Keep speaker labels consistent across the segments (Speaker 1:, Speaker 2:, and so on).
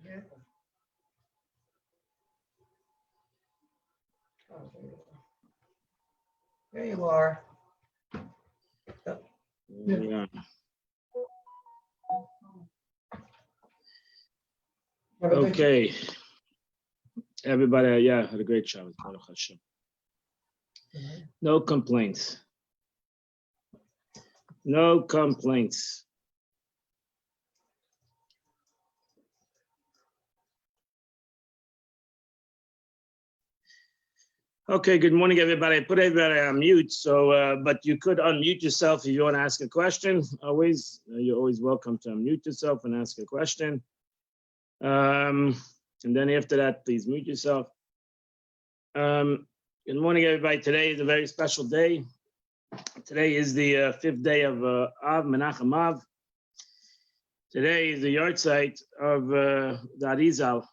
Speaker 1: Yeah. Oh, there you are.
Speaker 2: Yeah. Okay. Everybody, yeah, had a great Shabbat. Baruch Hashem. No complaints. No complaints. Okay, good morning, everybody. I put everybody on mute, so but you could unmute yourself if you want to ask a question. Always, you're always welcome to unmute yourself and ask a question. And then after that, please mute yourself. Good morning, everybody. Today is a very special day. Today is the fifth day of Av, Menachem Av. Today is the yard site of the Arizal,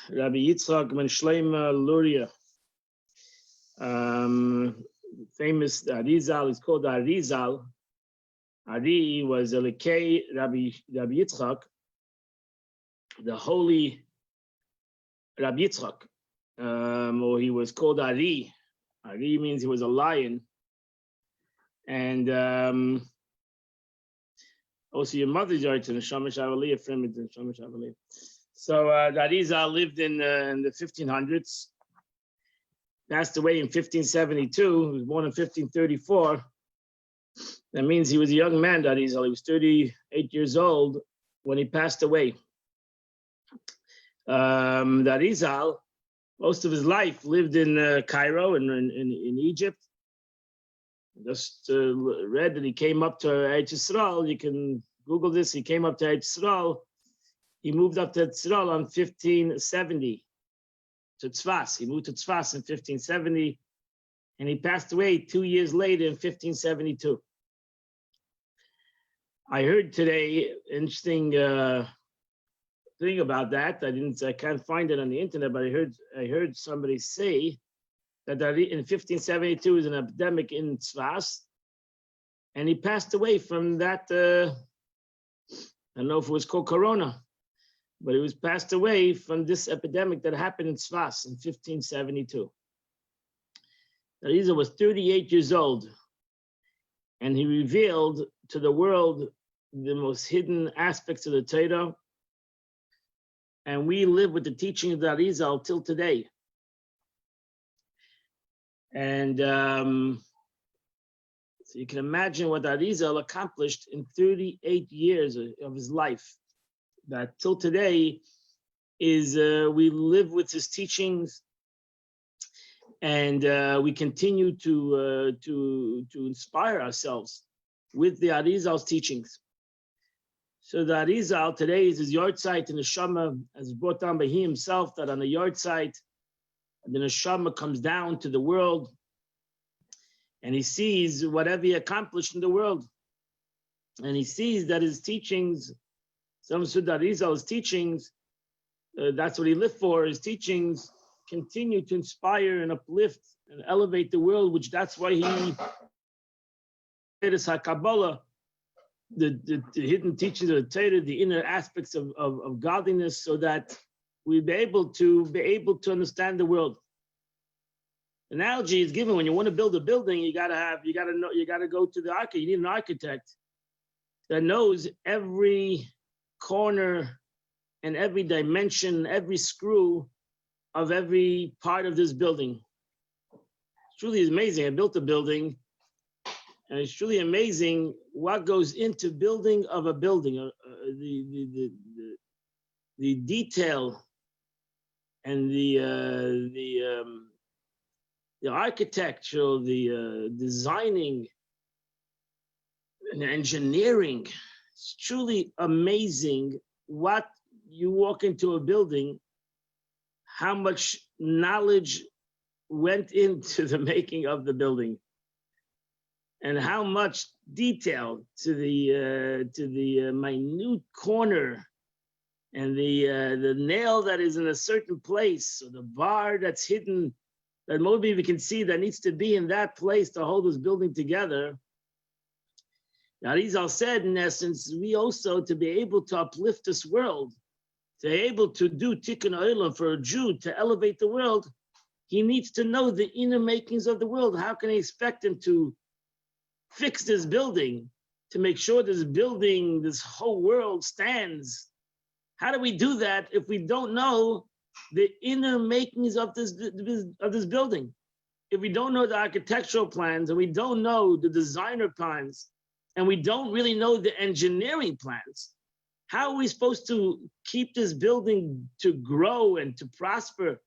Speaker 2: Rabbi Yitzchak ben Shlomo Luria. Famous Arizal is called Arizal. Ari was Elikei Rabbi Yitzchak, the holy Rabbi Yitzchak, or he was called Ari. Ari means he was a lion. And also your mother's yard to the Shamash Avaliyah, friend of the Shamash Avaliyah. So Arizal lived in the 1500s, passed away in 1572, he was born in 1534. That means he was a young man, Arizal. He was 38 years old when he passed away. Arizal, most of his life lived in Cairo and in Egypt. Just read that he came up to Eretz Yisrael. You can Google this. He came up to Eretz Yisrael. He moved up to Yisrael on 1570 to Tzfas. He moved to Tzfas in 1570, and he passed away 2 years later in 1572. I heard today interesting thing about that. I can't find it on the internet, but I heard somebody say that in 1572 was an epidemic in Tzfas, and he passed away from that. I don't know if it was called Corona, but he was passed away from this epidemic that happened in Tzfas in 1572. Arizal was 38 years old, and he revealed to the world the most hidden aspects of the Torah, and we live with the teaching of the Arizal till today. And so you can imagine what Arizal accomplished in 38 years of his life. That till today is we live with his teachings, and we continue to inspire ourselves with the Arizal's teachings. So the Arizal today is his yard site in the Neshama, as brought down by he himself, that on the yard site, the Neshama comes down to the world, and he sees whatever he accomplished in the world, and he sees that his teachings, some said that Arizal's teachings, that's what he lived for. His teachings continue to inspire and uplift and elevate the world, which that's why he did his Kabbalah, the hidden teachings of the Torah, the inner aspects of godliness, so that we be able to understand the world. Analogy is given when you want to build a building, you gotta go to the architect. You need an architect that knows every corner and every dimension, every screw of every part of this building. It's truly amazing. I built a building, and it's truly amazing what goes into building of a building. The detail and the architecture, the designing and engineering. It's truly amazing what you walk into a building, how much knowledge went into the making of the building, and how much detail to the minute corner, and the nail that is in a certain place, or the bar that's hidden, that maybe we can see that needs to be in that place to hold this building together. Arizal said, in essence, we also, to be able to uplift this world, to be able to do tikkun olam for a Jew, to elevate the world, he needs to know the inner makings of the world. How can he expect him to fix this building, to make sure this building, this whole world stands? How do we do that if we don't know the inner makings of this building? If we don't know the architectural plans, and we don't know the designer plans, and we don't really know the engineering plans, how are we supposed to keep this building to grow and to prosper?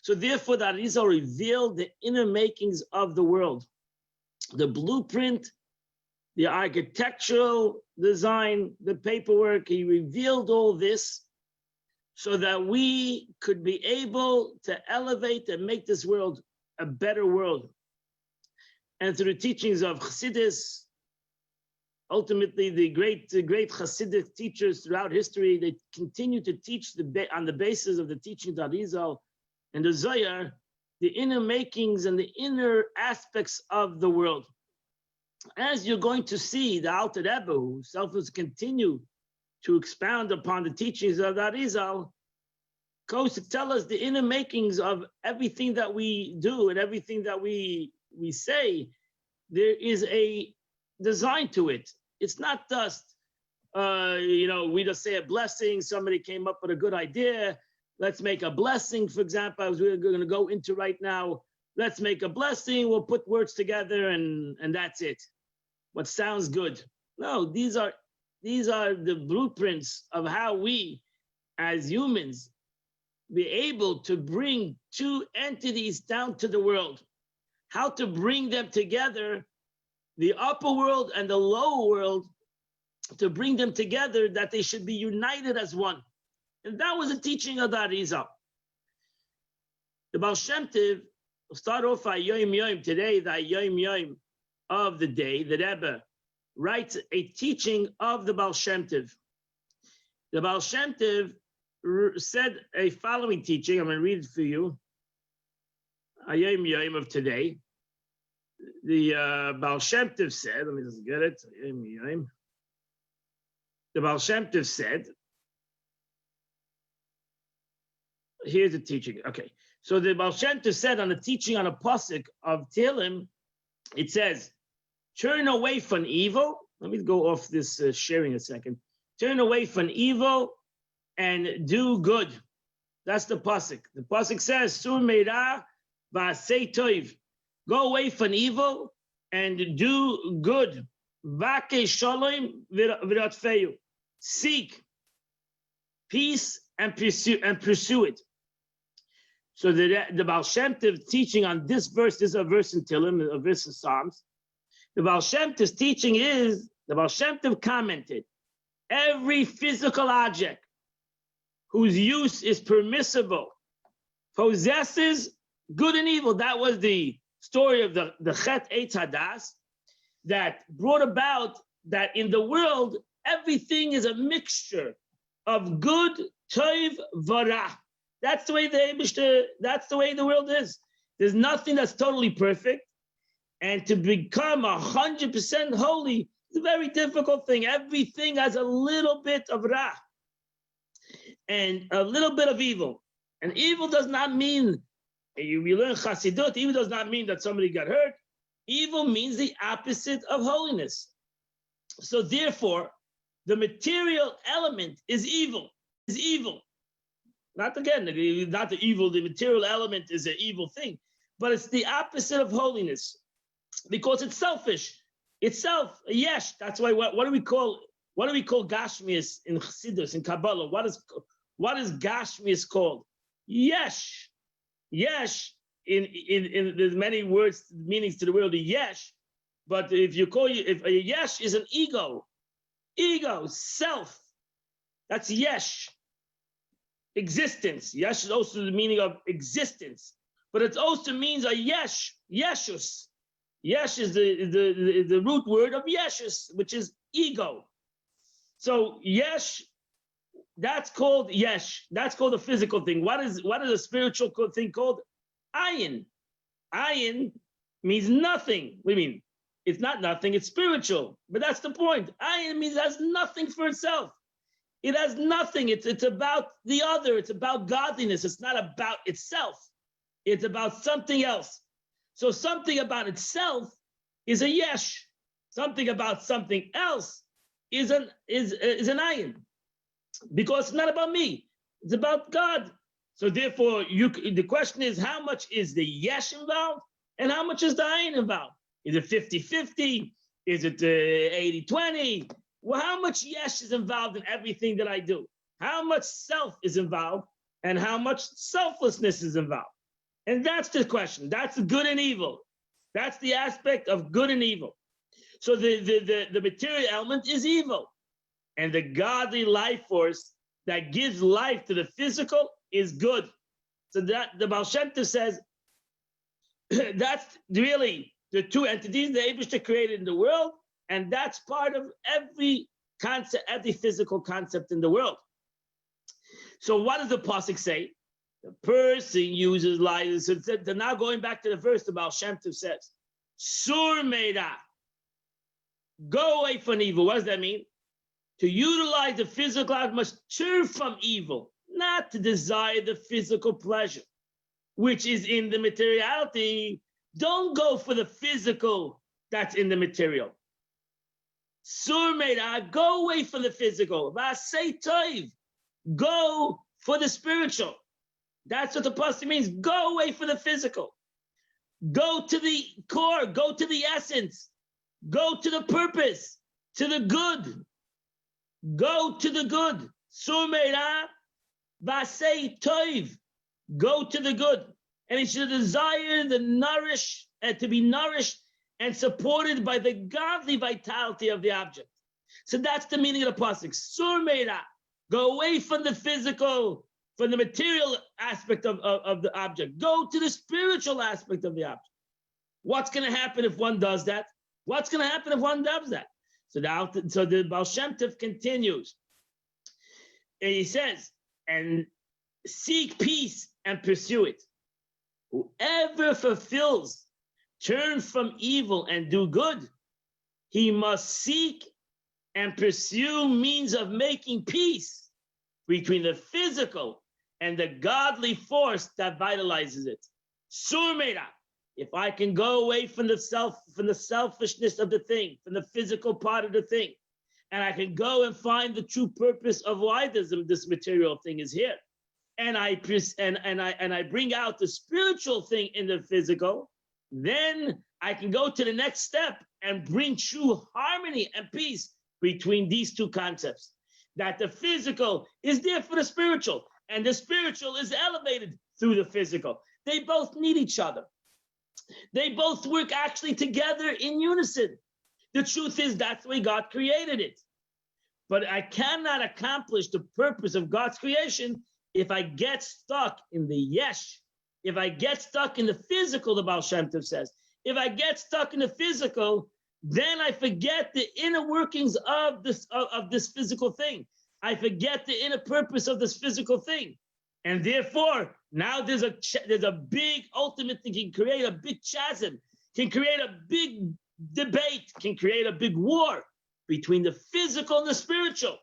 Speaker 2: So therefore, the Arizal revealed the inner makings of the world, the blueprint, the architectural design, the paperwork. He revealed all this so that we could be able to elevate and make this world a better world. And through the teachings of Chassidus, ultimately the great Hasidic teachers throughout history, they continue to teach on the basis of the teachings of Arizal and the Zohar, the inner makings and the inner aspects of the world. As you're going to see, the Alter Rebbe, who himself will continue to expound upon the teachings of the Arizal, goes to tell us the inner makings of everything that we do and everything that we say. There is a design to it. It's not just, we just say a blessing. Somebody came up with a good idea. Let's make a blessing, for example, as we're going to go into right now. Let's make a blessing. We'll put words together and that's it. What sounds good. No, these are the blueprints of how we, as humans, be able to bring two entities down to the world. How to bring them together, the upper world and the lower world, to bring them together, that they should be united as one. And that was a teaching of the Arizal. The Baal Shem Tov will start off by Yom Yom today, the Yom Yom of the day. The Rebbe writes a teaching of the Baal Shem Tov. The Baal Shem Tov said a following teaching. I'm going to read it for you. Yom Yom of today. The Baal Shem Tov said, let me just get it. Yom Yom. The Baal Shem Tov said, here's the teaching. Okay. So the Baal Shem Tov said on the teaching on a pasuk of Tehillim, it says, turn away from evil. Let me go off this sharing a second. Turn away from evil and do good. That's the pasuk. The pasuk says, Sur meira v'asei toiv. Go away from evil and do good. Vake shalom v'ratfeyu. Seek peace and pursue it. So the Baal Shem Tov teaching on this verse, this is a verse in Tehillim, a verse in Psalms. The Baal Shem Tov's teaching is, the Baal Shem Tov commented, every physical object whose use is permissible possesses good and evil. That was the story of the Chet Eitz Hadas that brought about that in the world, everything is a mixture of good, tov, vara. That's the way that's the way the world is. There's nothing that's totally perfect. And to become 100% holy is a very difficult thing. Everything has a little bit of ra and a little bit of evil. And evil does not mean, you learn Chassidut, evil does not mean that somebody got hurt. Evil means the opposite of holiness. So therefore, the material element is evil. Not again, not the evil, the material element is an evil thing, but it's the opposite of holiness because it's selfish. Itself, a yesh. That's why what do we call Gashmias in Chassidus, in Kabbalah? What is Gashmias called? Yesh. Yesh, in there's many words, meanings to the word yesh, but if a yesh is an ego, self, that's yesh. Existence. Yesh is also the meaning of existence, but it also means a yesh, yeshus. Yesh is the root word of yeshus, which is ego. So yesh, that's called yesh. That's called a physical thing. What is a spiritual thing called? Ayin. Ayin means nothing. What do you mean? It's not nothing, it's spiritual. But that's the point. Ayin means it has nothing for itself. It has nothing. It's about the other. It's about godliness. It's not about itself. It's about something else. So something about itself is a yesh. Something about something else is an ayin. Because it's not about me. It's about God. So therefore, the question is, how much is the yesh involved? And how much is the ayin involved? Is it 50-50? Is it 80-20? Well, how much yesh is involved in everything that I do? How much self is involved? And how much selflessness is involved? And that's the question. That's good and evil. That's the aspect of good and evil. So the material element is evil. And the godly life force that gives life to the physical is good. So that the Baal Shem Tov says, that's really the two entities the Eibishter created in the world, and that's part of every concept, every physical concept in the world. So what does the pasuk say? The person uses lies. So they're now going back to the verse the Baal Shem Tov says, Sur Meida, go away from evil. What does that mean? To utilize the physical life must turn from evil, not to desire the physical pleasure, which is in the materiality. Don't go for the physical that's in the material. Sur Meida, go away from the physical. Vasei toiv, go for the spiritual. That's what the pasuk means. Go away from the physical. Go to the core. Go to the essence. Go to the purpose, to the good. Go to the good. Sur Meida, vasei toiv, go to the good. And it should desire to be nourished and supported by the godly vitality of the object. So that's the meaning of the pasuk. Sur Meida, go away from the physical, from the material aspect of the object. Go to the spiritual aspect of the object. What's going to happen if one does that? What's going to happen if one does that? So the Baal Shem Tov continues. And he says, and seek peace and pursue it. Whoever fulfills, turn from evil and do good, he must seek and pursue means of making peace between the physical and the godly force that vitalizes it. Sur Meida, if I can go away from the selfishness of the thing, from the physical part of the thing, and I can go and find the true purpose of why this material thing is here, and I bring out the spiritual thing in the physical, then I can go to the next step and bring true harmony and peace between these two concepts. That the physical is there for the spiritual, and the spiritual is elevated through the physical. They both need each other. They both work actually together in unison. The truth is that's the way God created it. But I cannot accomplish the purpose of God's creation if I get stuck in the yesh, if I get stuck in the physical, the Baal Shem Tov says. If I get stuck in the physical, then I forget the inner workings of this physical thing. I forget the inner purpose of this physical thing. And therefore, now there's a big, ultimately can create a big chasm, can create a big debate, can create a big war between the physical and the spiritual.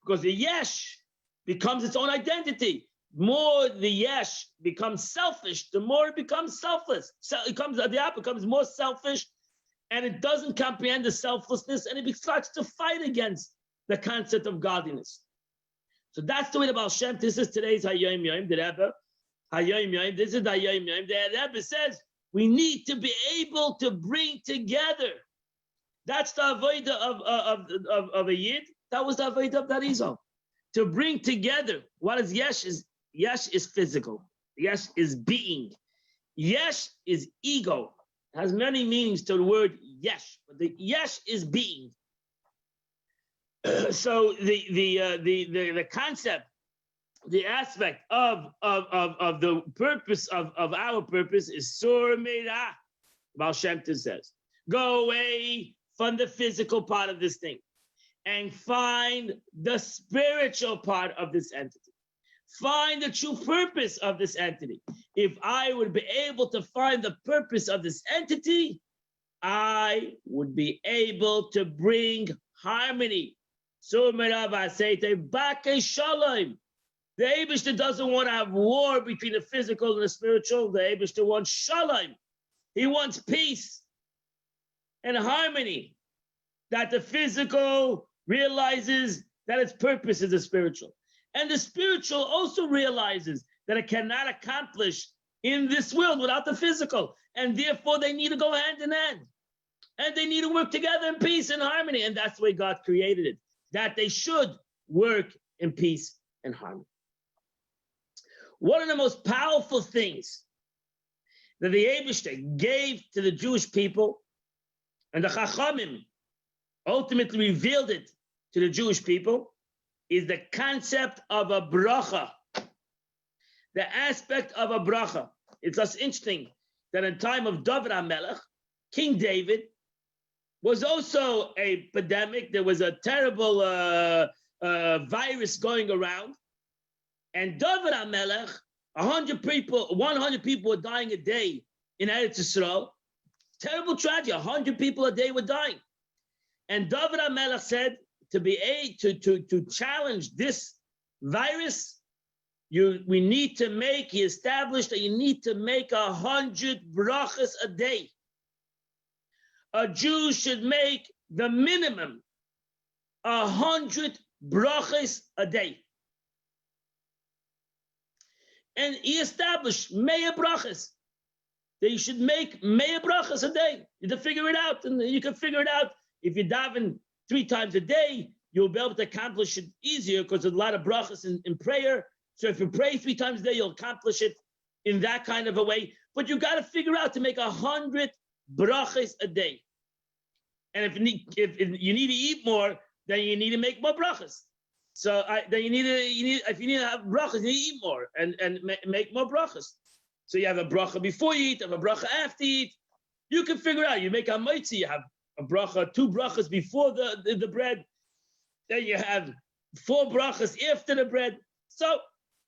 Speaker 2: Because the yesh becomes its own identity. More the yesh becomes selfish, the more it becomes selfless. So the app becomes more selfish, and it doesn't comprehend the selflessness, and it starts to fight against the concept of godliness. So that's the way the Baal Shem Tov, this is today's Hayom Yom, the Rebbe. Hayom Yom, this is Hayom Yom. The Rebbe says we need to be able to bring together. That's the avodah of a Yid. That was the avodah of the Arizal. To bring together. What is yesh? Yesh is physical. Yesh is being. Yesh is ego. It has many meanings to the word yesh, but the yesh is being. So the concept, the aspect of the purpose of our purpose is Sur Meida. Baal Shem Tov says, go away from the physical part of this thing and find the spiritual part of this entity. Find the true purpose of this entity. If I would be able to find the purpose of this entity, I would be able to bring harmony. So Rabbi say, the Eibishter doesn't want to have war between the physical and the spiritual. The Eibishter wants shalom. He wants peace and harmony. That the physical realizes that its purpose is the spiritual. And the spiritual also realizes that it cannot accomplish in this world without the physical. And therefore they need to go hand in hand. And they need to work together in peace and harmony. And that's the way God created it. That they should work in peace and harmony. One of the most powerful things that the Eibishter gave to the Jewish people, and the Chachamim ultimately revealed it to the Jewish people, is the concept of a bracha. The aspect of a bracha. It's just interesting that in time of David HaMelech, King David was also a pandemic. There was a terrible virus going around. And David HaMelech, 100 people were dying a day in Eretz Yisrael. Terrible tragedy, 100 people a day were dying. And David HaMelech said, to challenge this virus, we need to make, he established that you need to make 100 brachas a day. A Jew should make the minimum 100 brachas a day. And he established Meya brachas. That you should make Meya brachas a day. You have to figure it out. And you can figure it out. If you daven 3 times a day, you'll be able to accomplish it easier because there's a lot of brachas in prayer. So if you pray 3 times a day, you'll accomplish it in that kind of a way. But you got to figure out to make 100 brachas a day. And if you need to eat more, then you need to make more brachas. So then if you need to have brachas, you need to eat more and make more brachas. So you have a bracha before you eat, you have a bracha after you eat. You can figure out. You make a moitzi, you have a bracha, 2 brachas before the bread. Then you have 4 brachas after the bread. So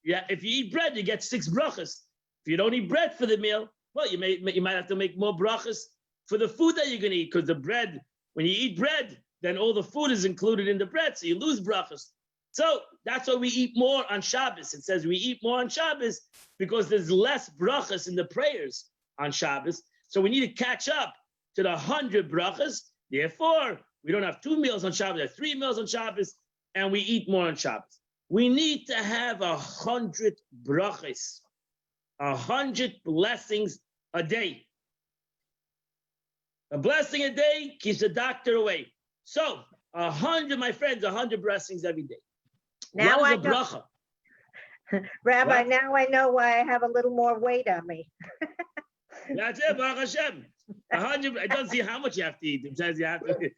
Speaker 2: yeah, if you eat bread, you get 6 brachas. If you don't eat bread for the meal, well, you might have to make more brachas for the food that you're going to eat, because the bread, when you eat bread, then all the food is included in the bread, so you lose brachas. So that's why we eat more on Shabbos. It says we eat more on Shabbos because there's less brachas in the prayers on Shabbos. So we need to catch up to the 100 brachas. Therefore, we don't have 2 meals on Shabbos, we have 3 meals on Shabbos, and we eat more on Shabbos. We need to have 100 brachas, 100 blessings a day. A blessing a day keeps the doctor away. So 100, my friends, 100 blessings every day.
Speaker 1: Now
Speaker 2: what is a bracha?
Speaker 1: Rabbi,
Speaker 2: What?
Speaker 1: now I know why I have a little more weight on me.
Speaker 2: That's it, Baruch Hashem. 100. I don't see how much you have to eat. It says you have to.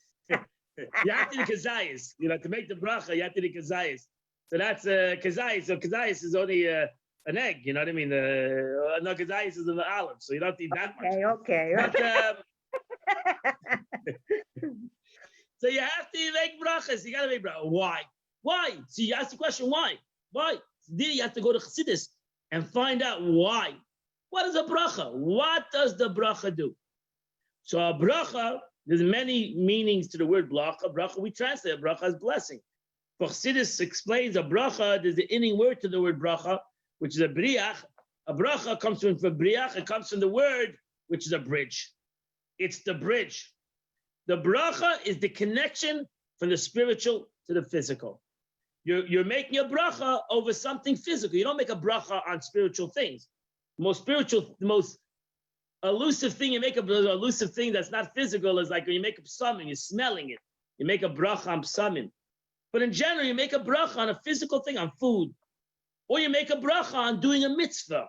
Speaker 2: You have to do kazayas. To make the bracha, you have to do kazayas. So that's kazayas. So kazayas is only an egg. You know what I mean? No, kazayas is an olive, so you don't have to eat that much.
Speaker 1: Okay.
Speaker 2: But, so you have to make brachas. You got to make brachas. Why? So you ask the question, why? Why? Then you have to go to Chassidus and find out why. What is a bracha? What does the bracha do? So a bracha, there's many meanings to the word bracha. Bracha, we translate bracha as blessing. But Chassidus explains a bracha, there's the ending word to the word bracha, which is a briach. A bracha comes from briach, it comes from the word, which is a bridge. It's the bridge. The bracha is the connection from the spiritual to the physical. You're making a bracha over something physical. You don't make a bracha on spiritual things. The most elusive thing you make an elusive thing that's not physical is like when you make a psalm, you're smelling it. You make a bracha on psalmim. But in general, you make a bracha on a physical thing, on food. Or you make a bracha on doing a mitzvah.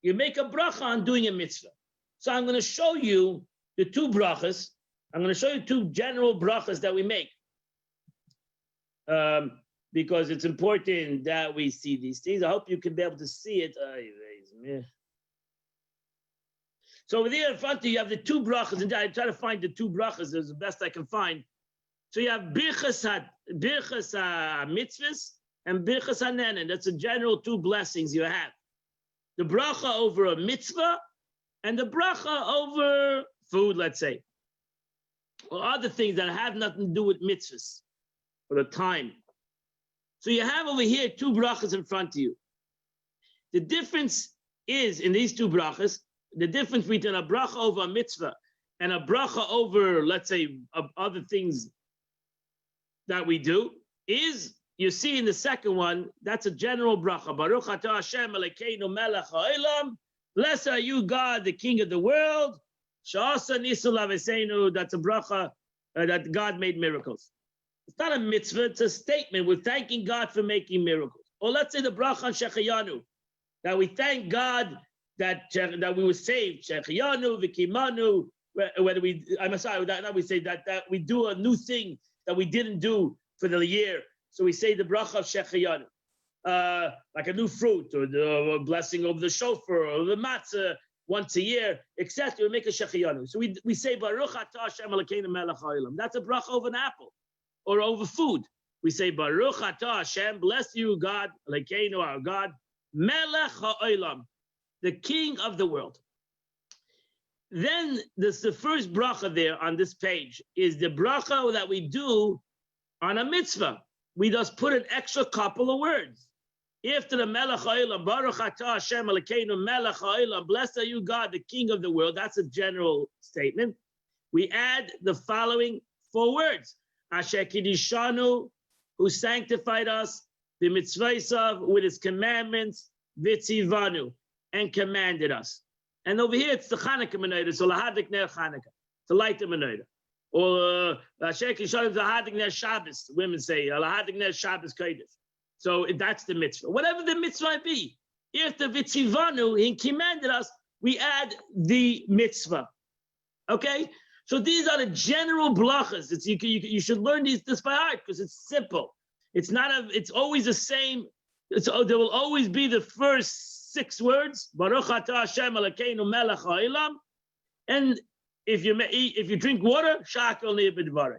Speaker 2: You make a bracha on doing a mitzvah. So I'm going to show you the 2 brachas. I'm going to show you 2 general brachas that we make. Because it's important that we see these things. I hope you can be able to see it. So over there in front of you have the 2 brachas, and I try to find the 2 brachas as the best I can find. So you have birchas mitzvahs and birchas hanenen. That's the general 2 blessings you have. The bracha over a mitzvah and the bracha over food, let's say. or other things that have nothing to do with mitzvahs or the time. So you have over here 2 brachas in front of you. The difference is in these 2 brachas, the difference between a bracha over a mitzvah and a bracha over, let's say, other things that we do is, you see in the second one, that's a general bracha. Baruch atah Hashem Elokeinu melech ha'olam. Blessed are you, God, the King of the world. Sha'asa nisul laveseinu. That's a bracha that God made miracles. It's not a mitzvah, it's a statement. We're thanking God for making miracles. Or let's say the bracha on Shechayanu, that we thank God that we were saved. Shechayanu, Vikimanu, whether we, I'm sorry, that we say that we do a new thing that we didn't do for the year. So we say the bracha of Shechayanu, like a new fruit, or the blessing of the shofar, or the matzah once a year, etc. We make a Shechayanu. So we say Baruch atah Hashem Elokeinu melech ha'olam. That's a bracha over an apple, or over food. We say Baruch atah Hashem, bless you, God, Elokeinu, our God, melech ha'olam, the King of the world. Then the first bracha there on this page is the bracha that we do on a mitzvah. We just put an extra couple of words. After the melech ha'olam, Baruch atah Hashem Elokeinu melech ha'olam, blessed are you, God, the King of the world. That's a general statement. We add the following 4 words. Asher kidishanu, who sanctified us, the mitzvahsav, with his commandments, vitzivanu, and commanded us. And over here, it's the Chanukah menorah, so lahadik ner Chanukah, to light the menorah. Or Asher kidishanu, lahadik ner Shabbos, women say, lahadik ner Shabbos kodesh. So that's the mitzvah. Whatever the mitzvah might be, if the vitzivanu, he commanded us, we add the mitzvah. Okay? So these are the general blachas. You should learn this by heart because it's simple. It's always the same. There will always be the first 6 words. Baruch atah Hashem Elokeinu melech ha'olam. And if you drink water, shakol ni'bidvarei.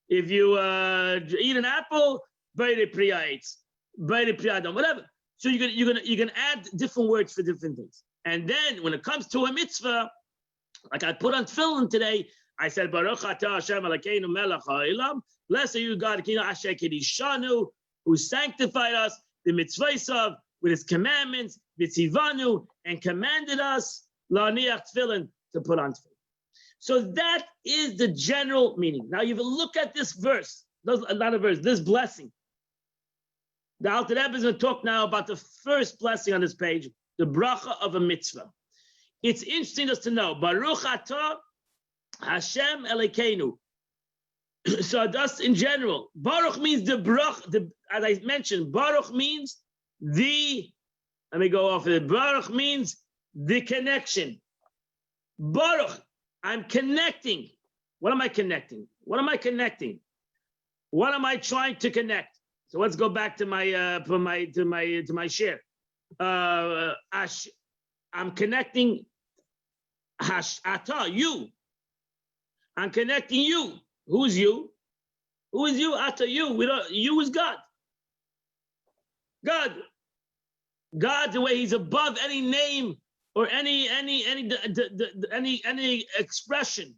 Speaker 2: If you eat an apple, beire priya eitz, beire priya adam, whatever. So you're gonna add different words for different things. And then when it comes to a mitzvah, like I put on tefillin today, I said, Baruch atah Hashem Elokeinu melech ha'olam. Blessed are you, God, Asher kidishanu, who sanctified us, the mitzvahsav, with his commandments, vitzivanu, and commanded us, la'aniach tefillin, to put on tefillin. So that is the general meaning. Now, you look at this verse, not a verse, this blessing. The Alter Rebbe is going to talk now about the first blessing on this page, the bracha of a mitzvah. It's interesting just to know, Baruch atah Hashem Elokeinu. So just in general, Baruch means the bracha, as I mentioned, Baruch means let me go off of it. Baruch means the connection. Baruch, I'm connecting. What am I connecting? What am I connecting? What am I trying to connect? So let's go back to my share. I'm connecting Ata, you. I'm connecting you. Who's you? Who is you? Ata, you. You is God. God, the way he's above any name or any expression.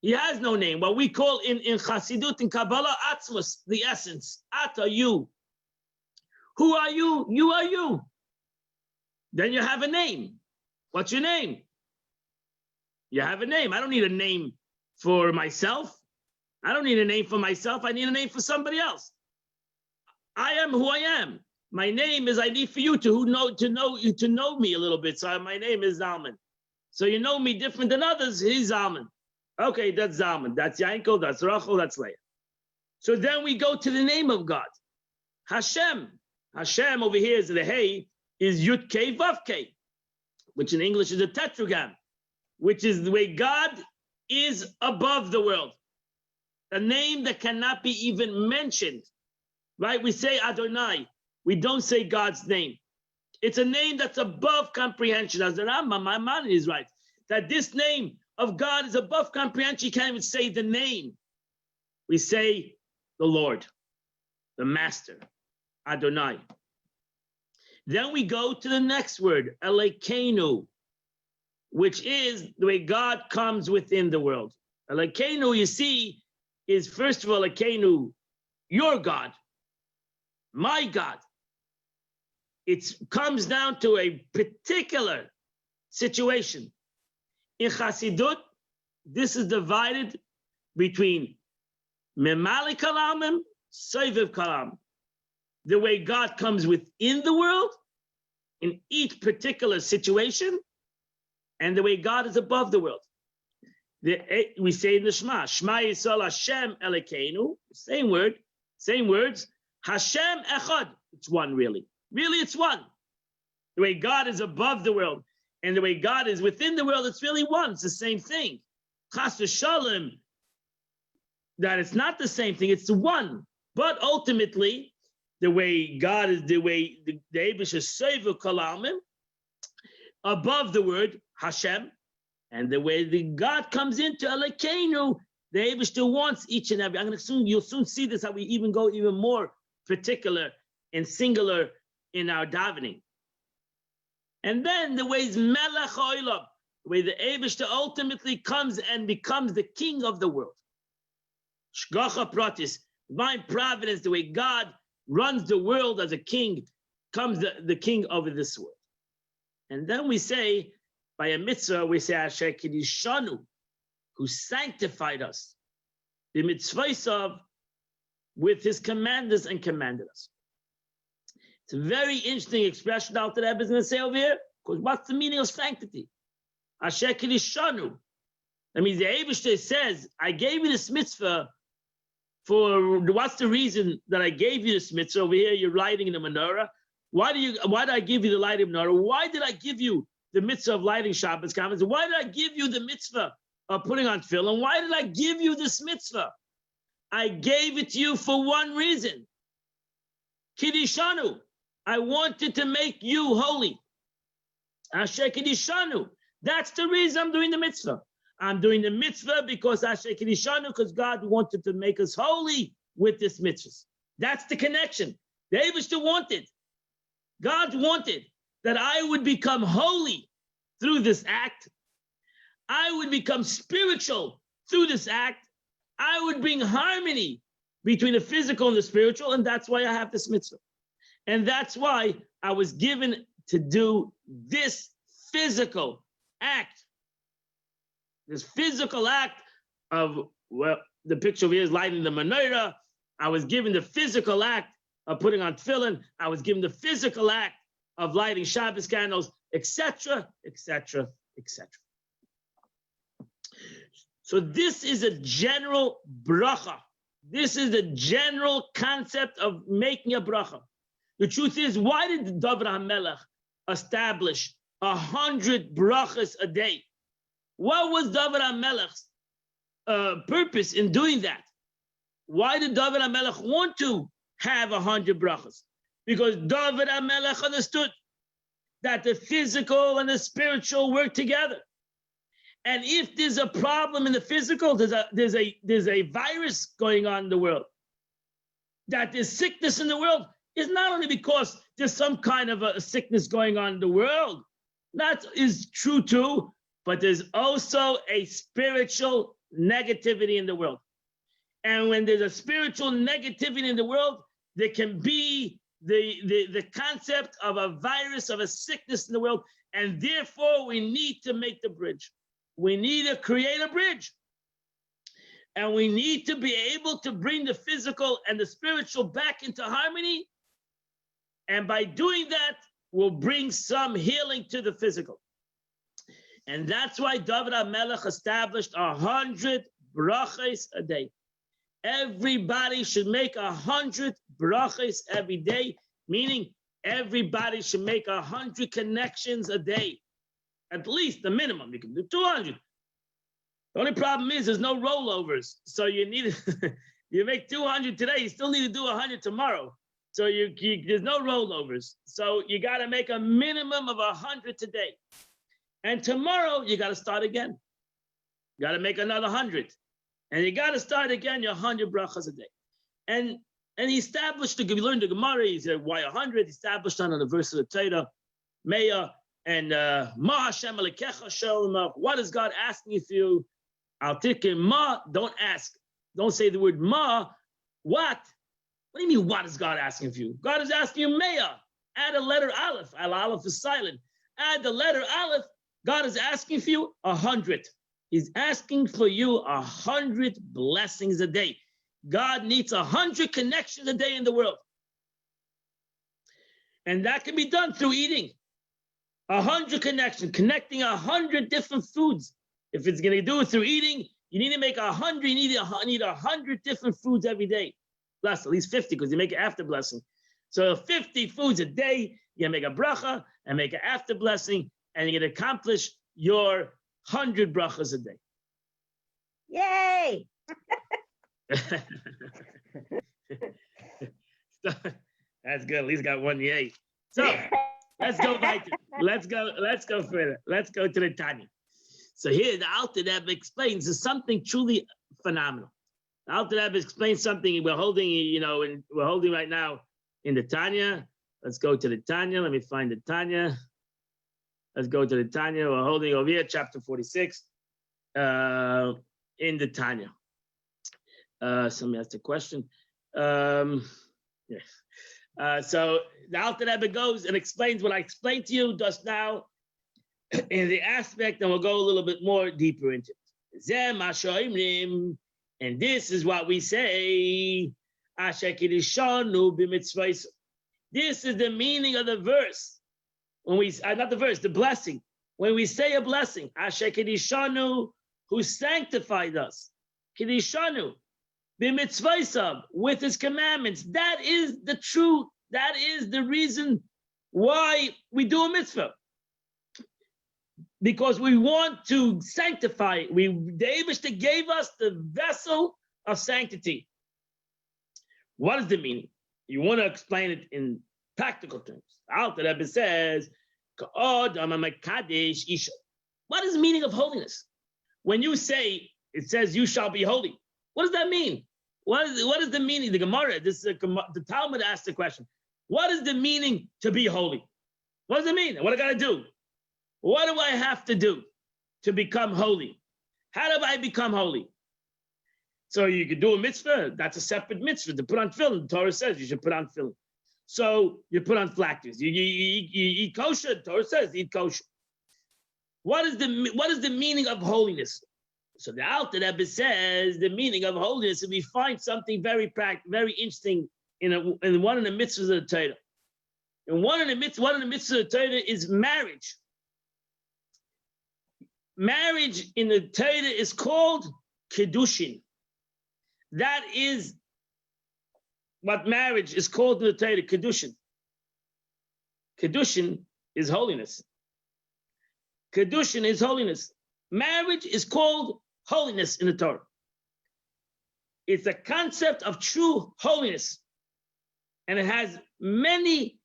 Speaker 2: He has no name. What we call in Chassidut, in Kabbalah, Atzmus, the essence. Ata, you. Who are you? You are you. Then you have a name. What's your name? You have a name. I don't need a name for myself. I don't need a name for myself. I need a name for somebody else. I am who I am. My name is, I need for you to know me a little bit. So my name is Zalman. So you know me different than others. He's Zalman. Okay, that's Zalman. That's Yankel. That's Rachel. That's Leah. So then we go to the name of God. Hashem. Hashem over here is the Hey, is Yud Kei Vav Kei, which in English is a tetragram, which is the way God is above the world. A name that cannot be even mentioned, right? We say Adonai. We don't say God's name. It's a name that's above comprehension. As the Rambam, my man is right, that this name of God is above comprehension. You can't even say the name. We say the Lord, the Master, Adonai. Then we go to the next word, Elokeinu, which is the way God comes within the world. Elokeinu, you see, is first of all, Elokeinu, your God, my God. It comes down to a particular situation. In Chassidut, this is divided between Memali Kalamim, Soiviv Kalam. The way God comes within the world, in each particular situation, and the way God is above the world. We say in the Shema, Shema Yisrael Hashem Elokeinu, same words, Hashem Echad. It's one, really. Really, it's one. The way God is above the world and the way God is within the world, it's really one. It's the same thing. Chas v'shalom, that it's not the same thing, it's the one. But ultimately, the way God is, the way the Eibush is Soivu Kalamim, above the word Hashem, and the way the God comes into Elokeinu, the Eibush still wants each and every. You'll soon see this, how we even go even more particular and singular in our davening. And then the way Melech Ha'olam, the way the Eibush ultimately comes and becomes the king of the world. Shgacha Pratis, divine providence, the way God runs the world as a king, comes the king over this world. And then we say, by a mitzvah, we say, Asher Kidishanu, who sanctified us, the mitzvahs with his commanders and commanded us. It's a very interesting expression out there that I'm going to say over here, because what's the meaning of sanctity? Asher Kidishanu. That means the Eibishter says, I gave you this mitzvah for, what's the reason that I gave you this mitzvah? Over here, you're lighting in the menorah. Why did I give you the light of menorah? Why did I give you the mitzvah of lighting Shabbos comments? Why did I give you the mitzvah of putting on tefillin? Why did I give you this mitzvah? I gave it to you for one reason. Kidishanu. I wanted to make you holy. Asher Kidishanu. That's the reason I'm doing the mitzvah. I'm doing the mitzvah because Asher Kidishanu, because God wanted to make us holy with this mitzvah. That's the connection. The Eibishter wanted. God wanted that I would become holy through this act. I would become spiritual through this act. I would bring harmony between the physical and the spiritual, and that's why I have this mitzvah. And that's why I was given to do this physical act. This physical act of, well, the picture over here is lighting the menorah. I was given the physical act of putting on tefillin. I was given the physical act of lighting Shabbos candles, etc., etc., etc. So this is a general bracha. This is the general concept of making a bracha. The truth is, why did David HaMelech establish 100 brachas a day? What was David HaMelech's purpose in doing that? Why did David HaMelech want to have 100 brachas? Because David HaMelech understood that the physical and the spiritual work together. And if there's a problem in the physical, there's a virus going on in the world, that there's sickness in the world, is not only because there's some kind of a sickness going on in the world. That is true too, but there's also a spiritual negativity in the world. And when there's a spiritual negativity in the world, there can be the concept of a virus, of a sickness in the world, and therefore we need to make the bridge. We need to create a bridge. And we need to be able to bring the physical and the spiritual back into harmony. And by doing that, we'll bring some healing to the physical. And that's why David HaMelech established 100 brachas a day. Everybody should make 100 brachas every day, meaning everybody should make 100 connections a day. At least the minimum. You can do 200. The only problem is there's no rollovers. So you need, you make 200 today, you still need to do 100 tomorrow. So there's no rollovers. So you got to make a minimum of 100 today. And tomorrow you got to start again. You got to make another 100. And you got to start again your 100 brachas a day. And he established, we learned the Gemara, he said, why 100? He established on the verse of the Torah, Meah, and Ma Hashem Alekecha Shalom. What is God asking you Al tikin ma, don't ask. Don't say the word ma. What? What do you mean, what is God asking of you? God is asking you mea. Add a letter aleph. Al aleph is silent. Add the letter aleph. God is asking for you 100. He's asking for you 100 blessings a day. God needs 100 connections a day in the world. And that can be done through eating. 100 connections, connecting 100 different foods. If it's going to do it through eating, you need to make 100. You need 100 different foods every day. Plus, at least 50, because you make it after blessing. So 50 foods a day, you make a bracha and make an after blessing, and you're going to accomplish your 100 brachas a day.
Speaker 1: Yay!
Speaker 2: That's good. At least got one yay. So let's go back. Let's go further. Let's go to the Tanya. So here the Alter Rebbe explains is something truly phenomenal. The Alter Rebbe explains something we're holding, and we're holding right now in the Tanya. Let's go to the Tanya. Let me find the Tanya. Let's go to the Tanya. We're holding over here, chapter 46, in the Tanya. Somebody asked a question. Yes. So the Alter Rebbe goes and explains what I explained to you just now in the aspect, and we'll go a little bit more deeper into it. Zeh ma shoimrim, and this is what we say. Asher kiddushanu b'mitzvos. This is the meaning of the verse. When we, not the verse, the blessing. When we say a blessing, Asher kiddushanu, who sanctified us, kiddushanu b'mitzvos, with his commandments. That is the truth. That is the reason why we do a mitzvah. Because we want to sanctify. The Eibishter gave us the vessel of sanctity. What is the meaning? You want to explain it in practical terms. Alter Rebbe says, what is the meaning of holiness? When you say, it says, you shall be holy. What does that mean? What is the meaning? The Gemara, the Talmud asked the question. What is the meaning to be holy? What does it mean? What do I got to do? What do I have to do to become holy? How do I become holy? So you could do a mitzvah. That's a separate mitzvah to put on tefillin. The Torah says you should put on tefillin. So you put on flactors. You eat kosher. The Torah says eat kosher. What is the meaning of holiness? So the Alter Rebbe says the meaning of holiness, and we find something very interesting in one of the mitzvahs of the Torah. And one of the mitzvahs of the Torah is marriage. Marriage in the Torah is called Kiddushin. That is what marriage is called in the Torah, Kiddushin. Kiddushin is holiness. Kiddushin is holiness. Marriage is called holiness in the Torah. It's a concept of true holiness. And it has many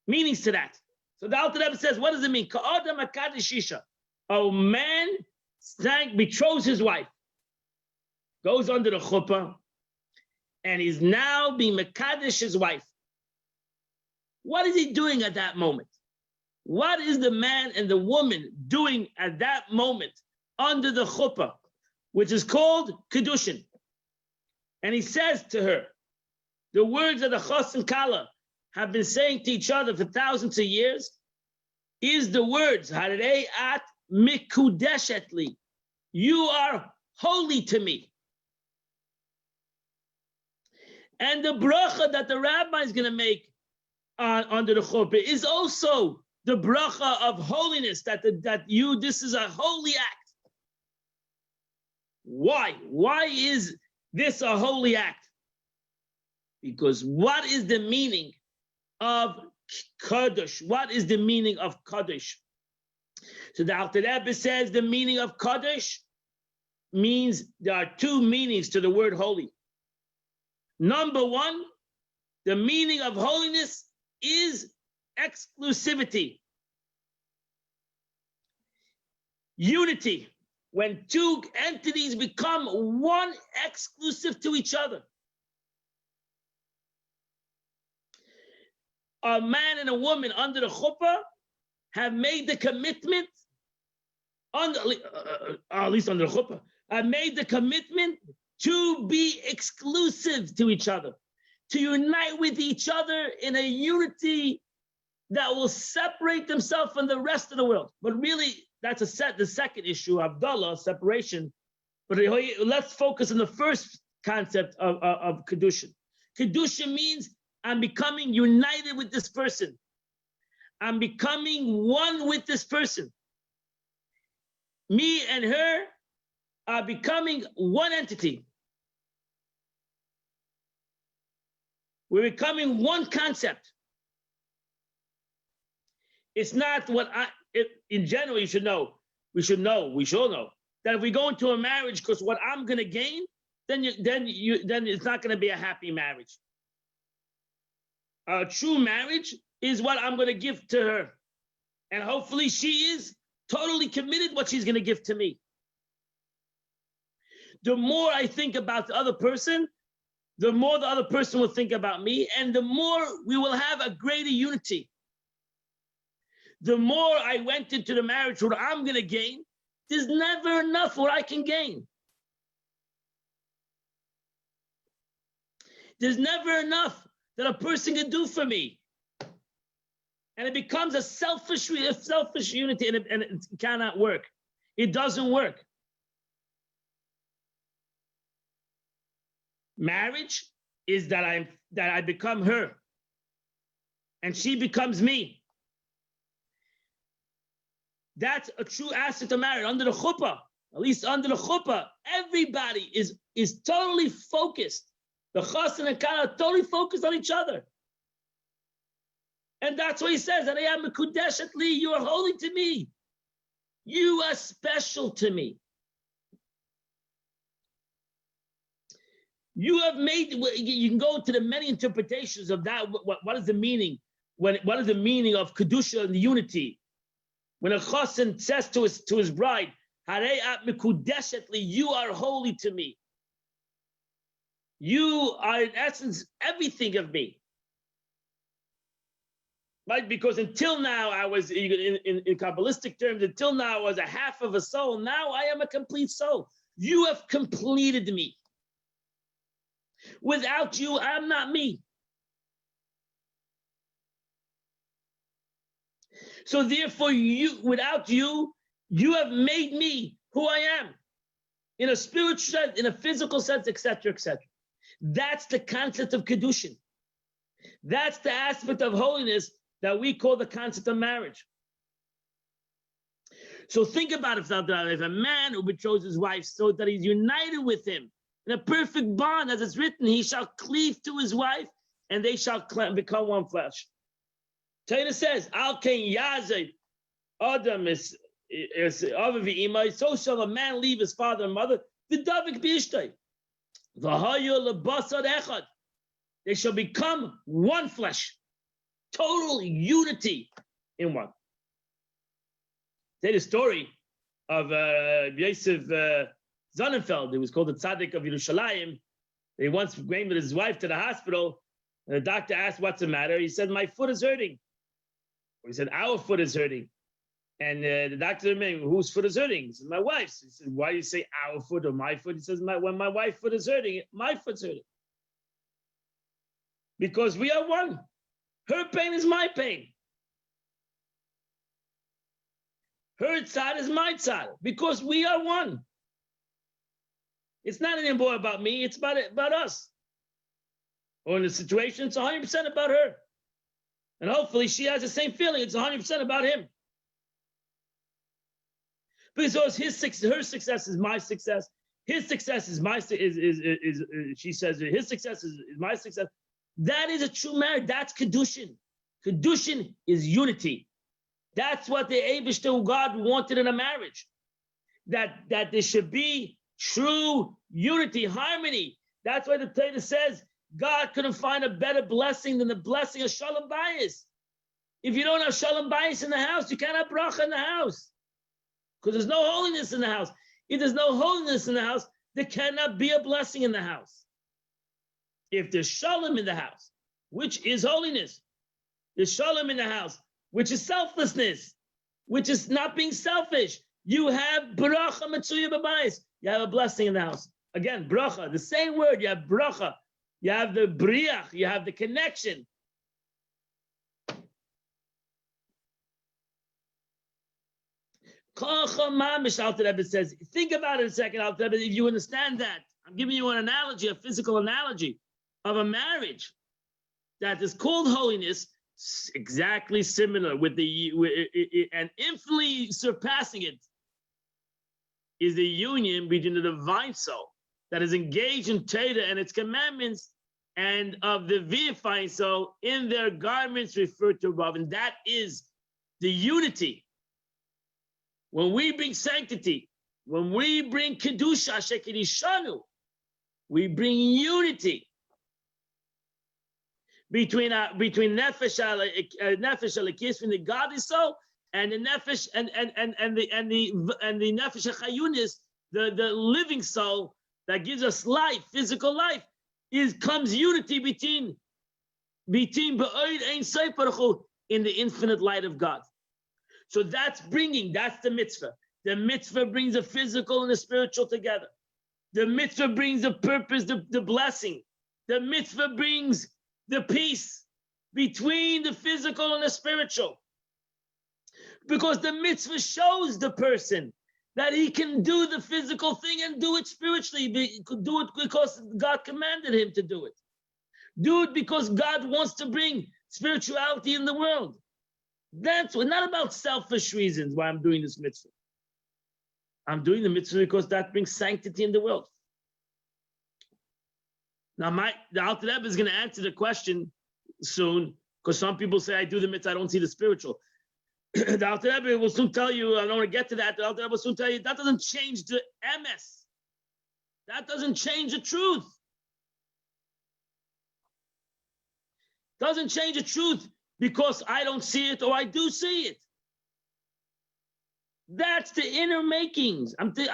Speaker 2: meanings to that. So the Alter Rebbe says, what does it mean? Ka'adam akadosh isha. A man betroths his wife, goes under the chuppah, and he's now being mekadesh his wife. What is he doing at that moment? What is the man and the woman doing at that moment under the chuppah, which is called Kiddushin? And he says to her, the words of the Chos and Kala have been saying to each other for thousands of years, is the words, Harei at mikudeshetli, you are holy to me. And the bracha that the rabbi is going to make under the chuppah is also the bracha of holiness, this is a holy act. Why? Why is this a holy act? Because what is the meaning of Kaddish? What is the meaning of Kaddish? So the Alter Rebbe says the meaning of Kaddish means there are two meanings to the word holy. Number one, the meaning of holiness is exclusivity. Unity. When two entities become one, exclusive to each other. A man and a woman under the chuppah have made the commitment, at least under the chuppah, have made the commitment to be exclusive to each other, to unite with each other in a unity that will separate themselves from the rest of the world. But really, that's the second issue, Abdullah, separation. But let's focus on the first concept of Kedushin. Kedushin means I'm becoming united with this person. I'm becoming one with this person. Me and her are becoming one entity. We're becoming one concept. It's not in general, you should know. We should all know that if we go into a marriage because what I'm going to gain, then it's not going to be a happy marriage. A true marriage is what I'm going to give to her. And hopefully she is totally committed what she's going to give to me. The more I think about the other person, the more the other person will think about me, and the more we will have a greater unity. The more I went into the marriage, what I'm going to gain, there's never enough what I can gain. There's never enough that a person can do for me. And it becomes a selfish unity, and it cannot work. It doesn't work. Marriage is that I become her, and she becomes me. That's a true aspect of marriage. Under the chuppah, at least under the chuppah, everybody is totally focused. The chassan and kala are totally focused on each other. And that's what he says, that I am mekudeshet li, you are holy to me. You are special to me. You have made, you can go to the many interpretations of that. What is the meaning? What is the meaning of kedusha and unity? When a chassan says to his bride, Harei at mekudeshet li, you are holy to me. You are in essence everything of me. Right? Because until now I was, in Kabbalistic terms, until now I was a half of a soul. Now I am a complete soul. You have completed me. Without you, I am not me. So therefore, without you, you have made me who I am. In a spiritual sense, in a physical sense, etc., etc. That's the concept of Kedushin. That's the aspect of holiness that we call the concept of marriage. So think about it, if a man who betroths his wife so that he's united with him in a perfect bond, as it's written, he shall cleave to his wife and they shall become one flesh. Tanya says, Al Kain Yazid, Adam is Aviv, so shall a man leave his father and mother, V'davik b'ishtay. They shall become one flesh, total unity in one. There's a story of Yosef Sonnenfeld, who was called the Tzaddik of Yerushalayim. He once went with his wife to the hospital, and the doctor asked, "What's the matter?" He said, "My foot is hurting." Or he said, "Our foot is hurting." And the doctor said, "Whose foot is hurting?" He said, "My wife's." He said, "Why do you say our foot or my foot?" He says, "When my wife's foot is hurting, my foot's hurting." Because we are one. Her pain is my pain. Her tzad is my tzad. Because we are one. It's not anymore about me, it's about us. Or in the situation, it's 100% about her. And hopefully she has the same feeling, it's 100% about him. Because her success is my success. His success is she says, his success is my success. That is a true marriage. That's Kedushin. Kedushin is unity. That's what the Eibishter God wanted in a marriage. That there should be true unity, harmony. That's why the Torah says God couldn't find a better blessing than the blessing of Shalom Bayis. If you don't have Shalom Bayis in the house, you can't have bracha in the house. Because there's no holiness in the house. If there's no holiness in the house, there cannot be a blessing in the house. If there's Shalom in the house, which is holiness, there's Shalom in the house, which is selflessness, which is not being selfish. You have bracha metzuya b'bayis. you have a blessing in the house. Again, bracha, the same word, you have bracha, you have the briach, you have the connection. Alter Rebbe says, think about it a second, Alter Rebbe, if you understand that. I'm giving you an analogy, a physical analogy of a marriage that is called holiness, exactly similar and infinitely surpassing it is the union between the divine soul that is engaged in Torah and its commandments, and of the vivifying soul in their garments referred to above. And that is the unity. When we bring sanctity, when we bring kedusha, shekedishanu, we bring unity between nefesh alakis, from the godly soul, and the nefesh and the nefesh chayunis, the living soul that gives us life, physical life, comes unity between ba'od ein sof baruch hu, in the infinite light of God. So that's the mitzvah. The mitzvah brings the physical and the spiritual together. The mitzvah brings the purpose, the blessing. The mitzvah brings the peace between the physical and the spiritual. Because the mitzvah shows the person that he can do the physical thing and do it spiritually. Do it because God commanded him to do it. Do it because God wants to bring spirituality in the world. That's not about selfish reasons why I'm doing this mitzvah. I'm doing the mitzvah because that brings sanctity in the world. Now, the Alter Rebbe is going to answer the question soon, because some people say, I do the mitzvah, I don't see the spiritual. The Alter Rebbe will soon tell you, I don't want to get to that, the Alter Rebbe will soon tell you, that doesn't change the emes. That doesn't change the truth. Doesn't change the truth because I don't see it or I do see it. That's the inner makings. The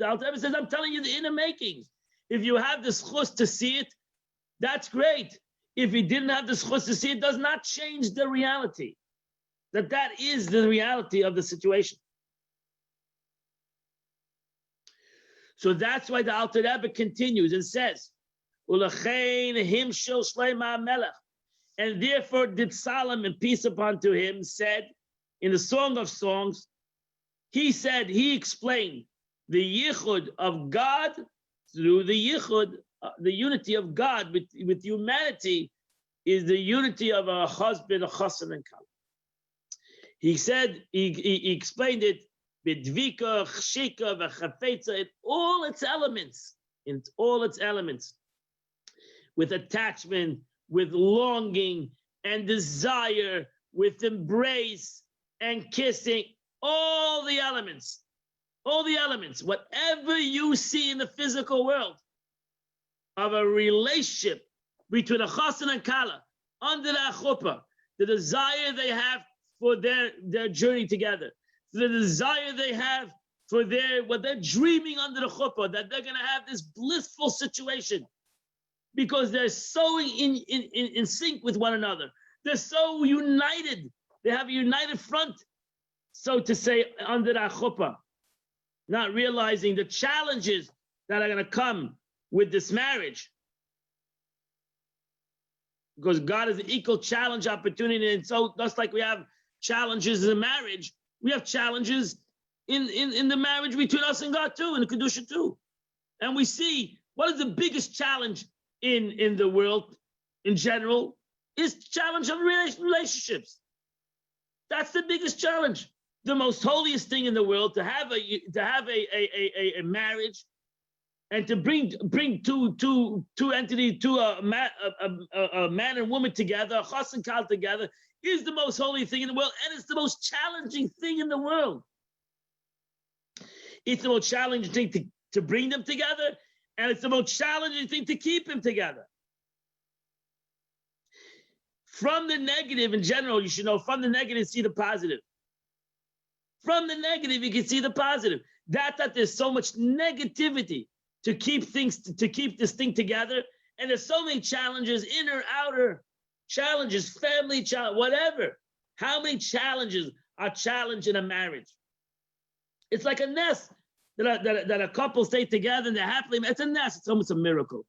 Speaker 2: Alter Rebbe says, I'm telling you the inner makings. If you have the schus to see it, that's great. If you didn't have the schus to see it, does not change the reality. That is the reality of the situation. So that's why the Alter Rebbe continues and says, and therefore did Solomon, peace upon to him, said in the Song of Songs, he explained the yichud of God through the yichud, the unity of God with humanity is the unity of a husband, a chassan, and kala. He said, he explained it, bidvika, chshika, v'chafetza, in all its elements, with attachment, with longing and desire, with embrace and kissing, all the elements, whatever you see in the physical world of a relationship between a chassan and kala, under the chuppah, the desire they have for their journey together, the desire they have for what they're dreaming under the chuppah, that they're going to have this blissful situation because they're so in sync with one another. They're so united. They have a united front, so to say, under the chuppah, not realizing the challenges that are going to come with this marriage. Because God is an equal challenge opportunity. And so just like we have challenges in marriage, we have challenges in the marriage between us and God too, in the Kedusha too. And we see what is the biggest challenge in the world in general is challenge of relationships. That's the biggest challenge. The most holiest thing in the world, to have a marriage and to bring two entities, a man and woman together, a chas and kal together, is the most holy thing in the world, and it's the most challenging thing in the world. It's the most challenging thing to bring them together, and it's the most challenging thing to keep them together. From the negative in general, you should know, from the negative, see the positive. From the negative, you can see the positive. That there's so much negativity to keep this thing together, and there's so many challenges, inner, outer challenges, family challenge, whatever. How many challenges are challenged in a marriage? It's like a nest that a couple stay together and they're happily. It's a nest. It's almost a miracle.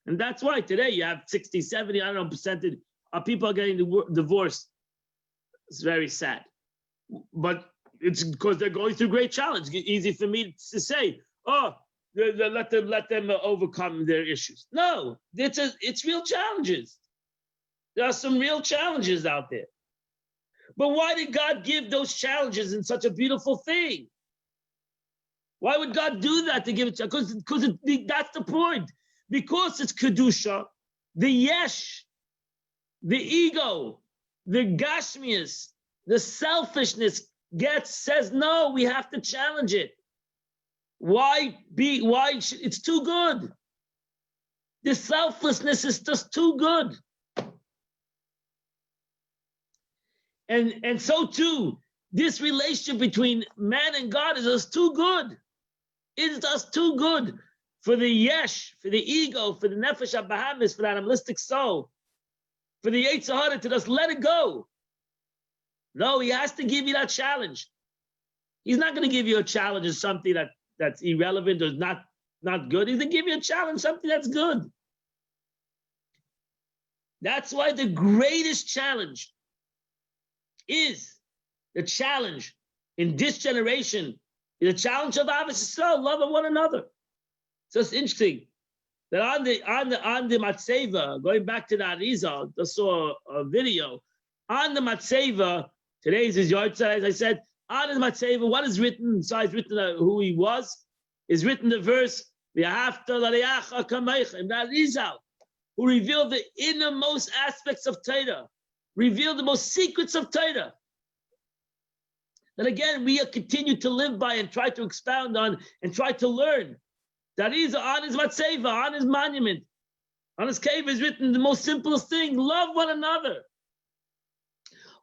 Speaker 2: And that's why today you have 60, 70, I don't know, percentage of people are getting divorced. It's very sad. But it's because they're going through great challenge. It's easy for me to say, oh, let them overcome their issues. No, it's real challenges. There are some real challenges out there. But why did God give those challenges in such a beautiful thing? Why would God do that to give it? Because that's the point. Because it's Kedusha, the yesh, the ego, the gashmius, the selfishness says, no, we have to challenge it. It's too good. The selflessness is just too good. And so too, this relationship between man and God is just too good. It's just too good for the yesh, for the ego, for the nefesh habahamis, for the animalistic soul, for the Yetzer Hara to just let it go. No, he has to give you that challenge. He's not going to give you a challenge as something that's irrelevant or not good. He's going to give you a challenge, something that's good. That's why the greatest challenge is the challenge in this generation, is the challenge of Ahavas Yisrael, love of one another. So it's interesting that on the Matzeva, going back to the Arizal, I saw a video on the Matzeva. Today's his Yortzeit, as I said. On the Matzeva, what is written? Besides written who he was, is written the verse V'ahavta l'reacha kamecha, in the Arizal, who revealed the innermost aspects of Torah, revealed the most secrets of Torah. That again, we continue to live by and try to expound on and try to learn. That is on his Matzeva, on his monument, on his cave is written the most simplest thing: love one another.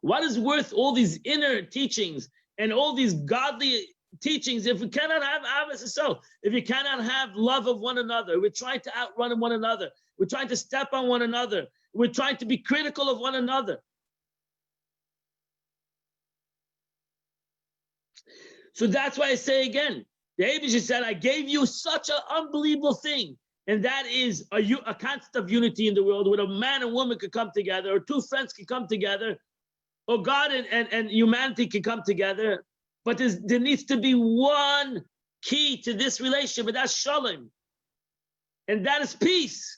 Speaker 2: What is worth all these inner teachings and all these godly teachings if we cannot have Ahavas Yisrael, if you cannot have love of one another? We're trying to outrun one another. We're trying to step on one another. We're trying to be critical of one another. So that's why I say again, the Abishah said, I gave you such an unbelievable thing, and that is a concept of unity in the world, where a man and woman could come together, or two friends could come together, or God and humanity could come together. But there needs to be one key to this relationship, and that's shalom. And that is peace.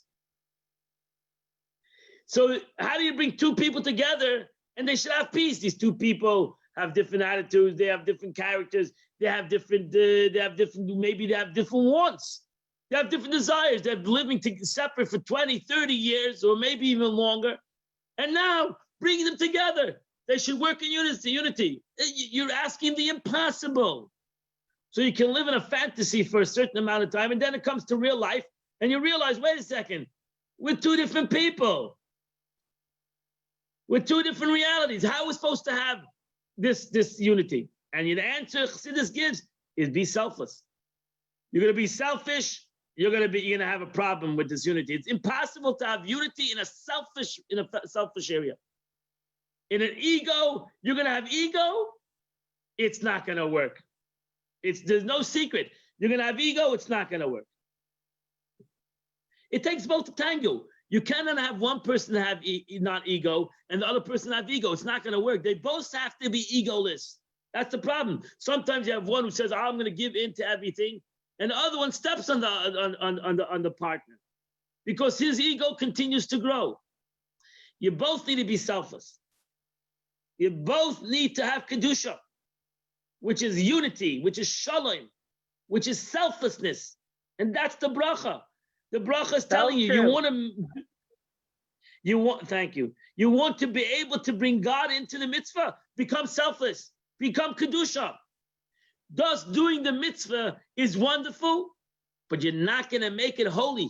Speaker 2: So how do you bring two people together and they should have peace? These two people have different attitudes, they have different characters, maybe they have different wants, they have different desires, they're living separate for 20, 30 years, or maybe even longer. And now bringing them together, they should work in unity. You're asking the impossible. So you can live in a fantasy for a certain amount of time, and then it comes to real life, and you realize, wait a second, we're two different people. We're two different realities. How are we supposed to have this unity? And the answer Chassidus gives is be selfless. You're going to be selfish, you're going to have a problem with this unity. It's impossible to have unity in a selfish area. In an ego, you're going to have ego, it's not going to work. There's no secret. You're going to have ego, it's not going to work. It takes both to tango. You cannot have one person have not ego and the other person have ego. It's not going to work. They both have to be egoless. That's the problem. Sometimes you have one who says, I'm going to give in to everything, and the other one steps on the partner because his ego continues to grow. You both need to be selfless. You both need to have kedusha, which is unity, which is shalom, which is selflessness, and that's the bracha. The bracha is telling you, thank you. You want to be able to bring God into the mitzvah, become selfless, become kedusha. Thus, doing the mitzvah is wonderful, but you're not going to make it holy.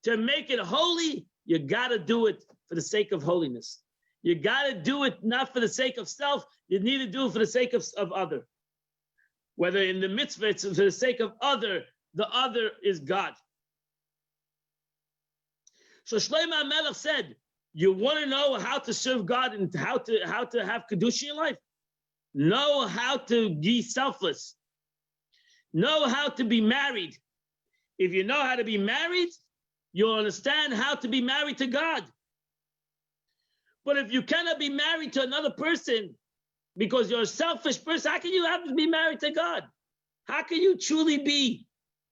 Speaker 2: To make it holy, you got to do it for the sake of holiness. You got to do it not for the sake of self, you need to do it for the sake of other. Whether in the mitzvah, it's for the sake of other, the other is God. So Shlomo HaMelech said, you want to know how to serve God and how to have kedusha in life? Know how to be selfless. Know how to be married. If you know how to be married, you'll understand how to be married to God. But if you cannot be married to another person because you're a selfish person, how can you have to be married to God? How can you truly be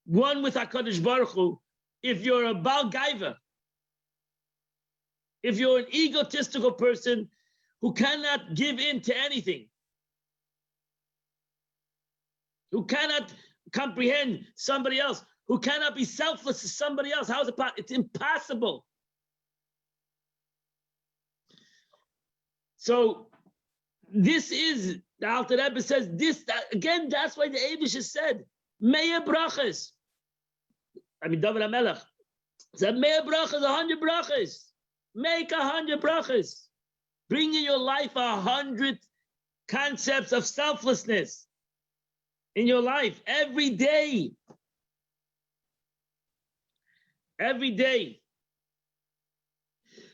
Speaker 2: one with HaKadosh Baruch Hu if you're a Baal Gaiva? If you're an egotistical person who cannot give in to anything, who cannot comprehend somebody else, who cannot be selfless to somebody else, how is it possible? It's impossible. So this is, the Alter Rebbe says, again, that's why the Eibush has said, Me'eh brachas. I mean, David HaMelech said, Me'eh brachas, 100 brachas. Make 100 brachas. Bring in your life 100 concepts of selflessness in your life every day. Every day.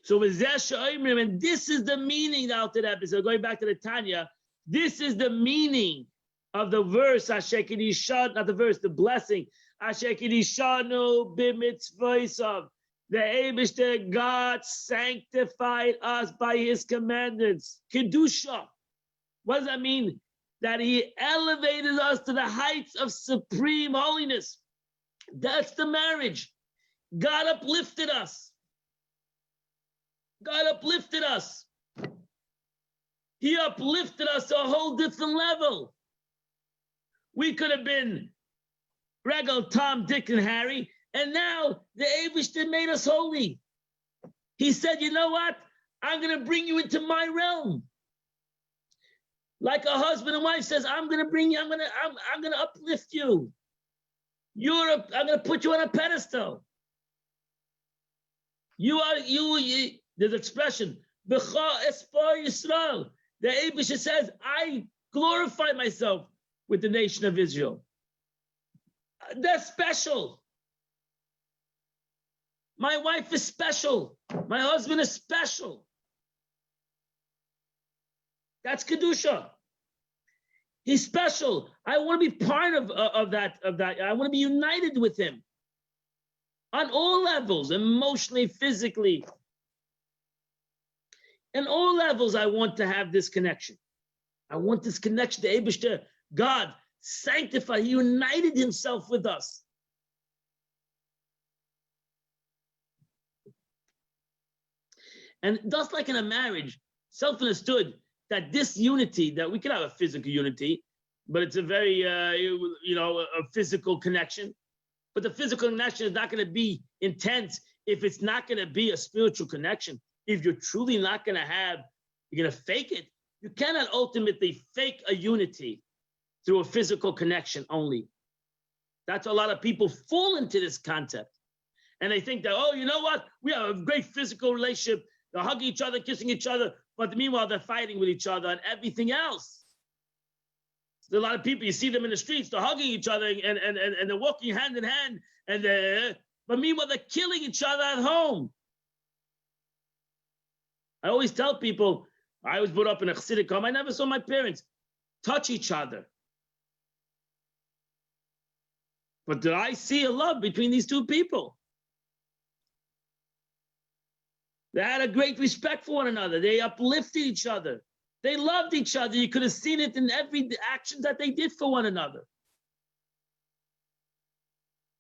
Speaker 2: So with Zeh, and this is the meaning out of that episode. Going back to the Tanya, this is the meaning of the verse, Asher Kidishanu, not the verse, the blessing. Asher Kidishanu b'mitzvosav. The Eibishter God sanctified us by his commandments. Kedusha. What does that mean? That he elevated us to the heights of supreme holiness. That's the marriage. God uplifted us. God uplifted us. He uplifted us to a whole different level. We could have been Regal, Tom, Dick, and Harry, and now the Eibishter made us holy. He said, you know what? I'm going to bring you into my realm. Like a husband and wife says, I'm going to bring you, I'm going to uplift you. I'm going to put you on a pedestal. There's expression, B'cha espar Yisrael. The Eibishter says, I glorify myself with the nation of Israel. They're special. My wife is special. My husband is special. That's Kedusha. He's special. I want to be part of that. I want to be united with him on all levels, emotionally, physically. In all levels, I want to have this connection. I want this connection to Eibishter. God sanctified, he united himself with us. And just like in a marriage, self-understood that this unity, that we can have a physical unity, but it's a very, a physical connection. But the physical connection is not going to be intense if it's not going to be a spiritual connection. If you're truly not going to have, you're going to fake it. You cannot ultimately fake a unity through a physical connection only. That's a lot of people fall into this concept. And they think that, oh, you know what? We have a great physical relationship. They're hugging each other, kissing each other, but meanwhile, they're fighting with each other and everything else. There's a lot of people, you see them in the streets, they're hugging each other and they're walking hand in hand, but meanwhile, they're killing each other at home. I always tell people, I was brought up in a Chassidic home, I never saw my parents touch each other. But did I see a love between these two people? They had a great respect for one another. They uplifted each other. They loved each other. You could have seen it in every action that they did for one another.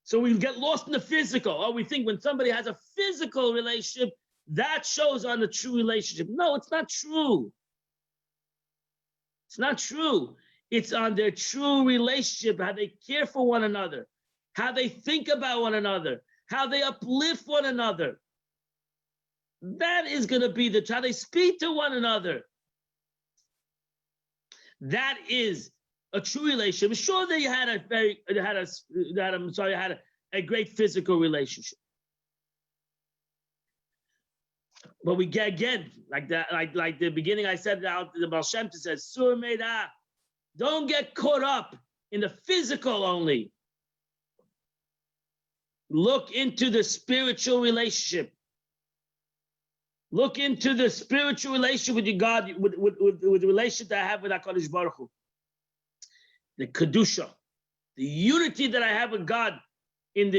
Speaker 2: So we get lost in the physical. Oh, we think when somebody has a physical relationship, that shows on the true relationship. No, it's not true. It's not true. It's on their true relationship, how they care for one another, how they think about one another, how they uplift one another. That is going to be how they speak to one another. That is a true relationship. Sure, they had a great physical relationship. But we get again, like that, like the beginning I said out, the Baal Shem Tov says, Sur Meida, don't get caught up in the physical only. Look into the spiritual relationship. Look into the spiritual relationship with your God, with the relationship that I have with HaKadosh Baruch Hu. The Kedusha. the unity that I have with God in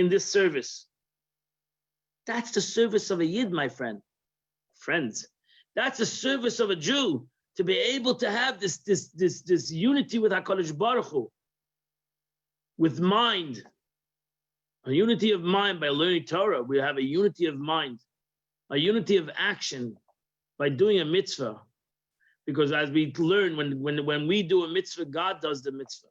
Speaker 2: this service. That's the service of a Yid, my friends. That's the service of a Jew, to be able to have this unity with HaKadosh Baruch Hu, with mind, a unity of mind by learning Torah. We have a unity of mind, a unity of action by doing a mitzvah. Because as we learn, when we do a mitzvah, God does the mitzvah.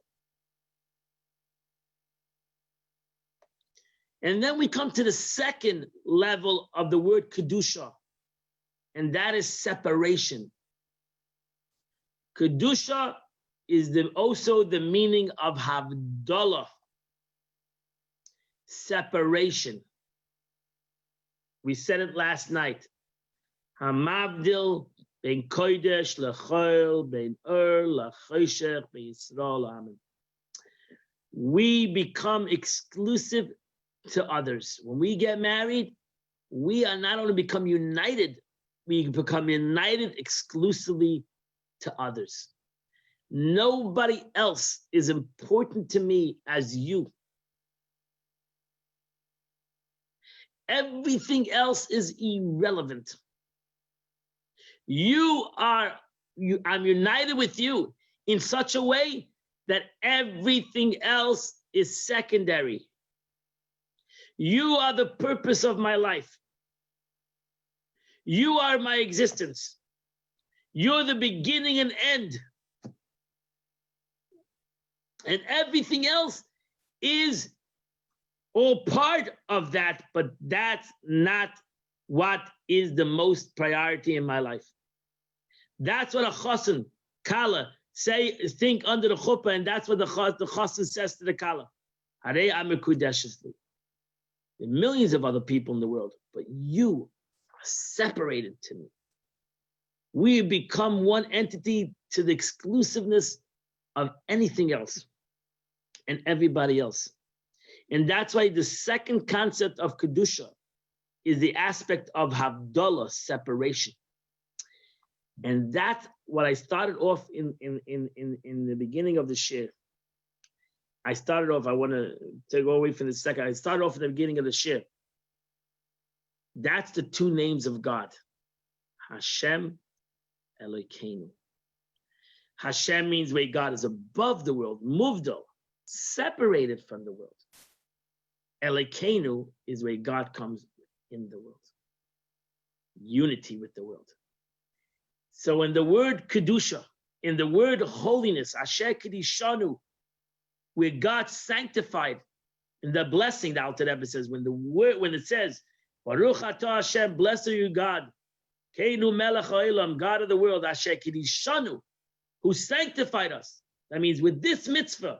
Speaker 2: And then we come to the second level of the word Kedusha, and that is separation. Kedusha is also the meaning of Havdalah, separation. We said it last night. Hamavdil ben kodesh lechol ben lechoshech ben Yisrael amen. We become exclusive to others. When we get married, we are not only become united, we become united exclusively to others. Nobody else is important to me as you. Everything else is irrelevant. I'm united with you in such a way that everything else is secondary. You are the purpose of my life. You are my existence. You're the beginning and end. And everything else is all part of that, but that's not what is the most priority in my life. That's what a chassan, kala, think under the chuppah, and that's what the chassan says to the kala. Harei amekudeshesli. There are millions of other people in the world, but you are separated to me. We become one entity to the exclusiveness of anything else and everybody else. And that's why the second concept of Kedusha is the aspect of Havdalah, separation. And that's what I started off in the beginning of the shir. I want to go away from the second. I started off in the beginning of the shir. That's the two names of God. Hashem, Elokeinu. Hashem means where God is above the world, muvdal, separated from the world. Elokeinu is where God comes in the world. Unity with the world. So in the word Kedusha, in the word holiness, Asher Kedishanu, where God sanctified, in the blessing, the Alter Rebbe says, when it says, Baruch atah Hashem, blessed are you God, Keinu melech ha'olam, God of the world, Asher Kedishanu, who sanctified us. That means with this mitzvah,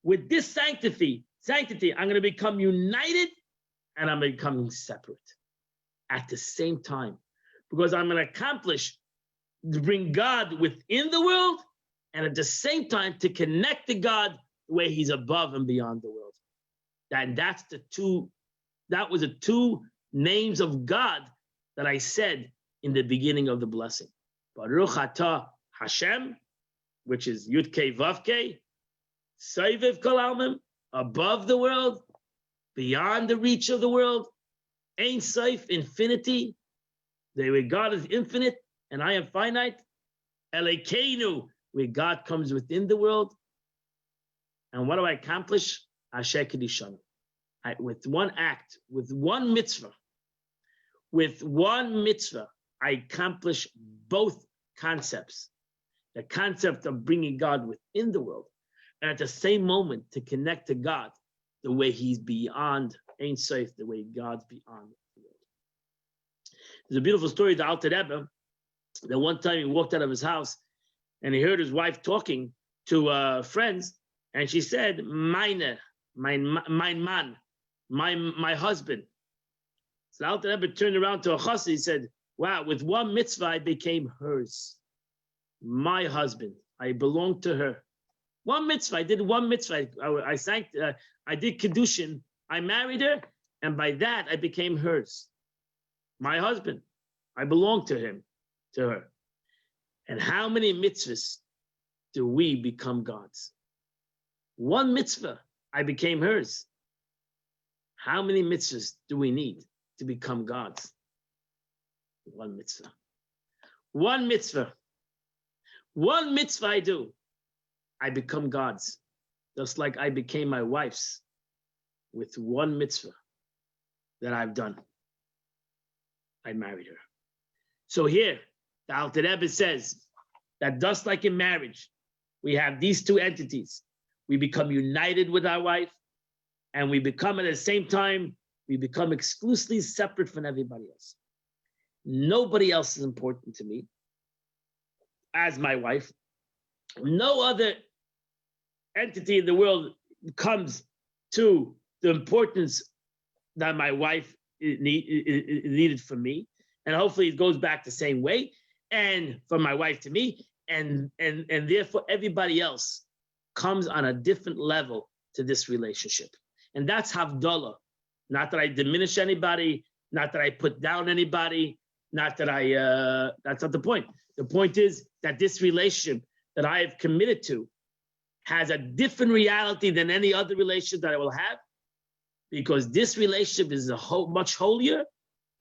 Speaker 2: with this sanctity, I'm going to become united and I'm becoming separate at the same time. Because I'm going to accomplish to bring God within the world and at the same time to connect to God the way he's above and beyond the world. That was the two names of God that I said in the beginning of the blessing. Baruch atah Hashem, which is Yud Kei Vav Kei, Soivev Kol Almim, above the world, beyond the reach of the world, Ein Sof, infinity, the way God is infinite and I am finite, Elokeinu, where God comes within the world. And what do I accomplish? Asher Kedishanu. With one act, with one mitzvah, I accomplish both concepts. The concept of bringing God within the world, and at the same moment to connect to God the way he's beyond Ein Sof, the way God's beyond the world. There's a beautiful story of the Alter Rebbe that one time he walked out of his house and he heard his wife talking to friends, and she said, "Meine, mein man, my husband." So the Alter Rebbe turned around to a chassid. He said, "Wow, with one mitzvah I became hers, my husband. I belong to her. One mitzvah. I did one mitzvah. I did Kedushin. I married her, and by that I became hers, my husband. I belong to him, to her." And how many mitzvahs do we become God's? One mitzvah, I became hers. How many mitzvahs do we need to become God's? One mitzvah. One mitzvah. One mitzvah I do, I become God's. Just like I became my wife's with one mitzvah that I've done. I married her. So here, the Alter Rebbe says that just like in marriage, we have these two entities. We become united with our wife, and we become at the same time, we become exclusively separate from everybody else. Nobody else is important to me as my wife. No other entity in the world comes to the importance that my wife needed for me. And hopefully it goes back the same way, and from my wife to me, and therefore everybody else comes on a different level to this relationship. And that's Havdalah. Not that I diminish anybody, not that I put down anybody, not that that's not the point. The point is that this relationship that I have committed to has a different reality than any other relationship that I will have, because this relationship is much holier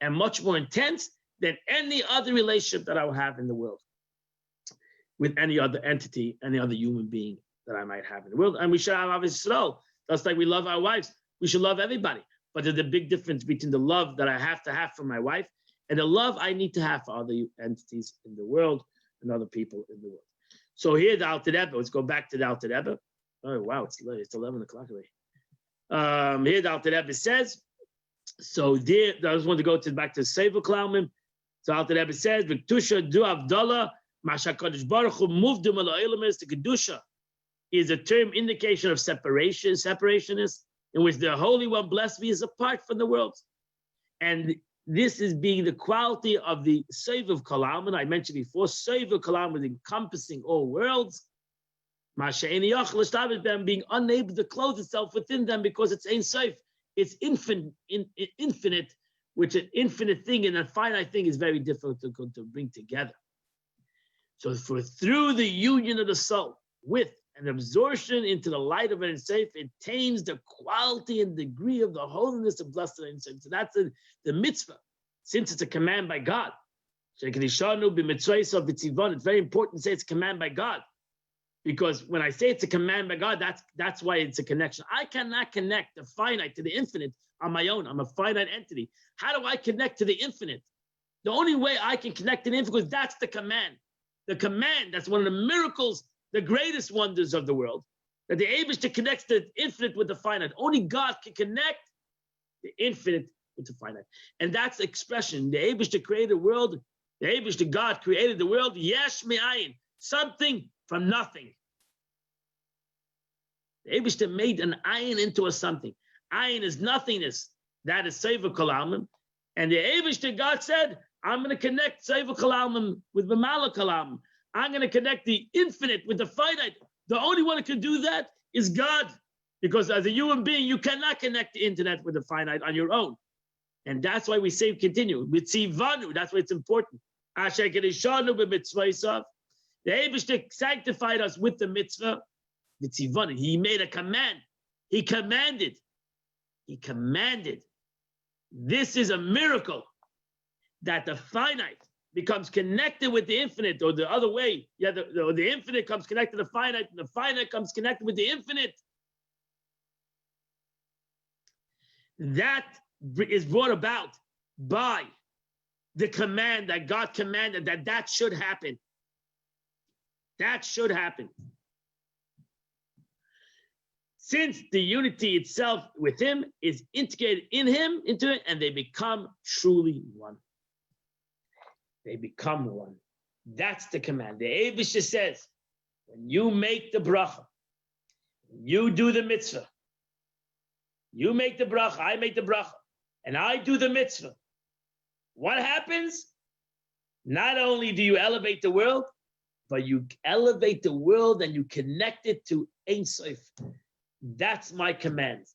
Speaker 2: and much more intense than any other relationship that I will have in the world with any other entity, any other human being that I might have in the world. And we should have obviously, just like we love our wives, we should love everybody. But there's a big difference between the love that I have to have for my wife and the love I need to have for other entities in the world and other people in the world. So here, the Alter Rebbe, let's go back to the Alter Rebbe. Oh, wow, it's late. It's 11 o'clock already. Here, the Alter Rebbe says, so there, I just want to go back to Sefer Klauman. So Alter Rebbe says, V'ktusha du Avdallah, Masha Kadosh Baruch Hu moved him to Kedusha is a term indication of separationists, in which the Holy One, blessed be, is apart from the world. And this is being the quality of the Sefer of Kalam. I mentioned before, Sefer Kalam is encompassing all worlds. Being unable to close itself within them because it's Ein Sof. It's infinite, which an infinite thing and a finite thing is very difficult to bring together. So through the union of the soul with an absorption into the light of Ein Sof, it attains the quality and degree of the holiness of blessed Ein Sof. So that's the mitzvah, since it's a command by God. It's very important to say it's a command by God, because when I say it's a command by God, that's why it's a connection. I cannot connect the finite to the infinite on my own. I'm a finite entity. How do I connect to the infinite? The only way I can connect to the infinite is that's the command. The command, that's one of the miracles, the greatest wonders of the world, that the Eibishter connects the infinite with the finite. Only God can connect the infinite with the finite. And that's the expression. The Eibishter created the world. The Eibishter God created the world. Yesh me'ayin, something from nothing. The Eibishter made an ayin into a something. Ayin is nothingness. That is Sefer Kalamim. And the Eibishter God said, I'm going to connect Sefer Kalamim with B'mala Kalamim. I'm going to connect the infinite with the finite. The only one who can do that is God. Because as a human being, you cannot connect the internet with the finite on your own. And that's why we say continue. Mitzivanu, that's why it's important. Asher kedishanu b'mitzvaysav. The Eibishter sanctified us with the mitzvah. Mitzivanu, he made a command. He commanded. He commanded. This is a miracle that the finite becomes connected with the infinite, or the other way. Yeah, the infinite comes connected to the finite, and the finite comes connected with the infinite. That is brought about by the command that God commanded that should happen. That should happen. Since the unity itself with him is integrated into it, and they become truly one. They become one. That's the command. The Eibishter says, when you make the bracha, you do the mitzvah. You make the bracha, I make the bracha, and I do the mitzvah. What happens? Not only do you elevate the world, but you elevate the world and you connect it to Ein Sof. That's my command.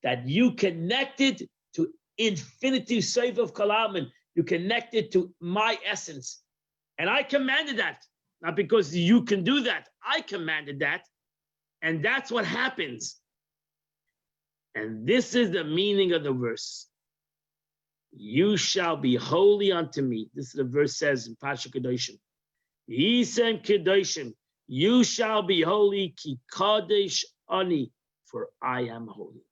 Speaker 2: That you connect it to infinity Sof of Kalam, you connect it to my essence. And I commanded that, not because you can do that. I commanded that. And that's what happens. And this is the meaning of the verse. You shall be holy unto me. This is the verse says in Pasha Kedoshim. Yisem Kedoshim. You shall be holy, ki kadesh ani, for I am holy.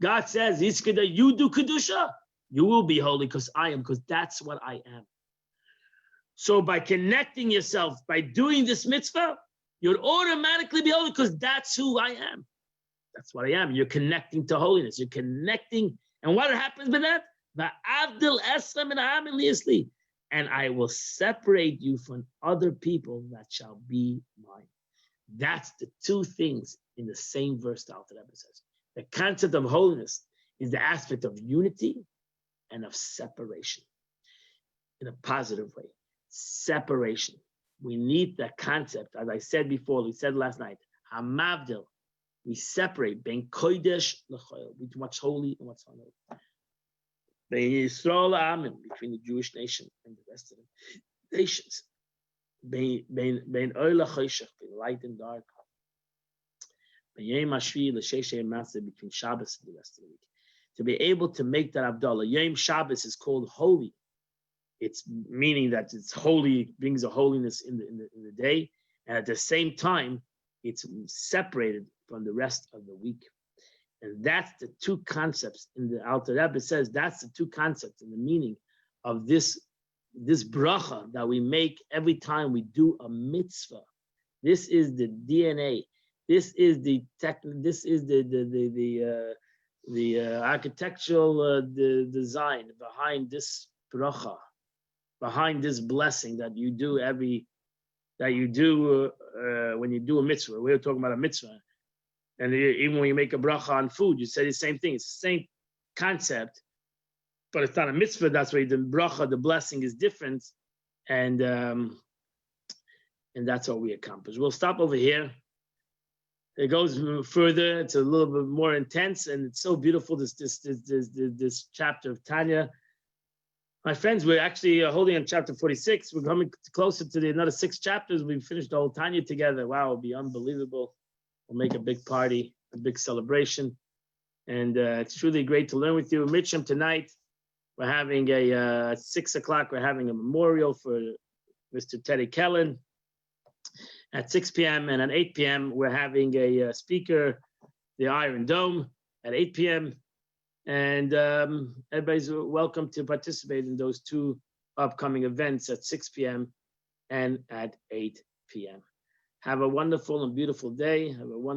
Speaker 2: God says, you do kedusha, you will be holy because I am, because that's what I am. So by connecting yourself, by doing this mitzvah, you'll automatically be holy because that's who I am. That's what I am. You're connecting to holiness. You're connecting. And what happens with that? And I will separate you from other people that shall be mine. That's the two things in the same verse the Alter Rebbe says. The concept of holiness is the aspect of unity and of separation in a positive way. Separation. We need that concept, as I said before, we said last night, Hamavdil. We separate ben kodesh l'choil, between what's holy and what's unholy. Ben Yisrael Amen, between the Jewish nation and the rest of the nations. Ben oil l'choshech, between light and dark. Ben yom hashvi l'sheshay matzah, between Shabbos and the rest of the week. To be able to make that Havdalah, Yom Shabbos is called holy. It's meaning that it's holy, it brings a holiness in the day, and at the same time, it's separated from the rest of the week. And that's the two concepts in the Alter Rebbe says, that's the two concepts in the meaning of this bracha that we make every time we do a mitzvah. This is the DNA. This is the architectural design behind this bracha, behind this blessing that you do when you do a mitzvah. We're talking about a mitzvah. And even when you make a bracha on food, you say the same thing. It's the same concept, but it's not a mitzvah. That's why the bracha, the blessing, is different, and that's what we accomplish. We'll stop over here. It goes further. It's a little bit more intense, and it's so beautiful. This chapter of Tanya. My friends, we're actually holding on chapter 46. We're coming closer to another 6 chapters. We've finished the whole Tanya together. Wow, it'll be unbelievable. We'll make a big party, a big celebration. And it's truly great to learn with you. Mitcham, tonight, we're having at 6 o'clock, we're having a memorial for Mr. Teddy Kellen at 6 p.m. And at 8 p.m., we're having a speaker, the Iron Dome, at 8 p.m. And everybody's welcome to participate in those 2 upcoming events at 6 p.m. and at 8 p.m. Have a wonderful and beautiful day. Have a wonderful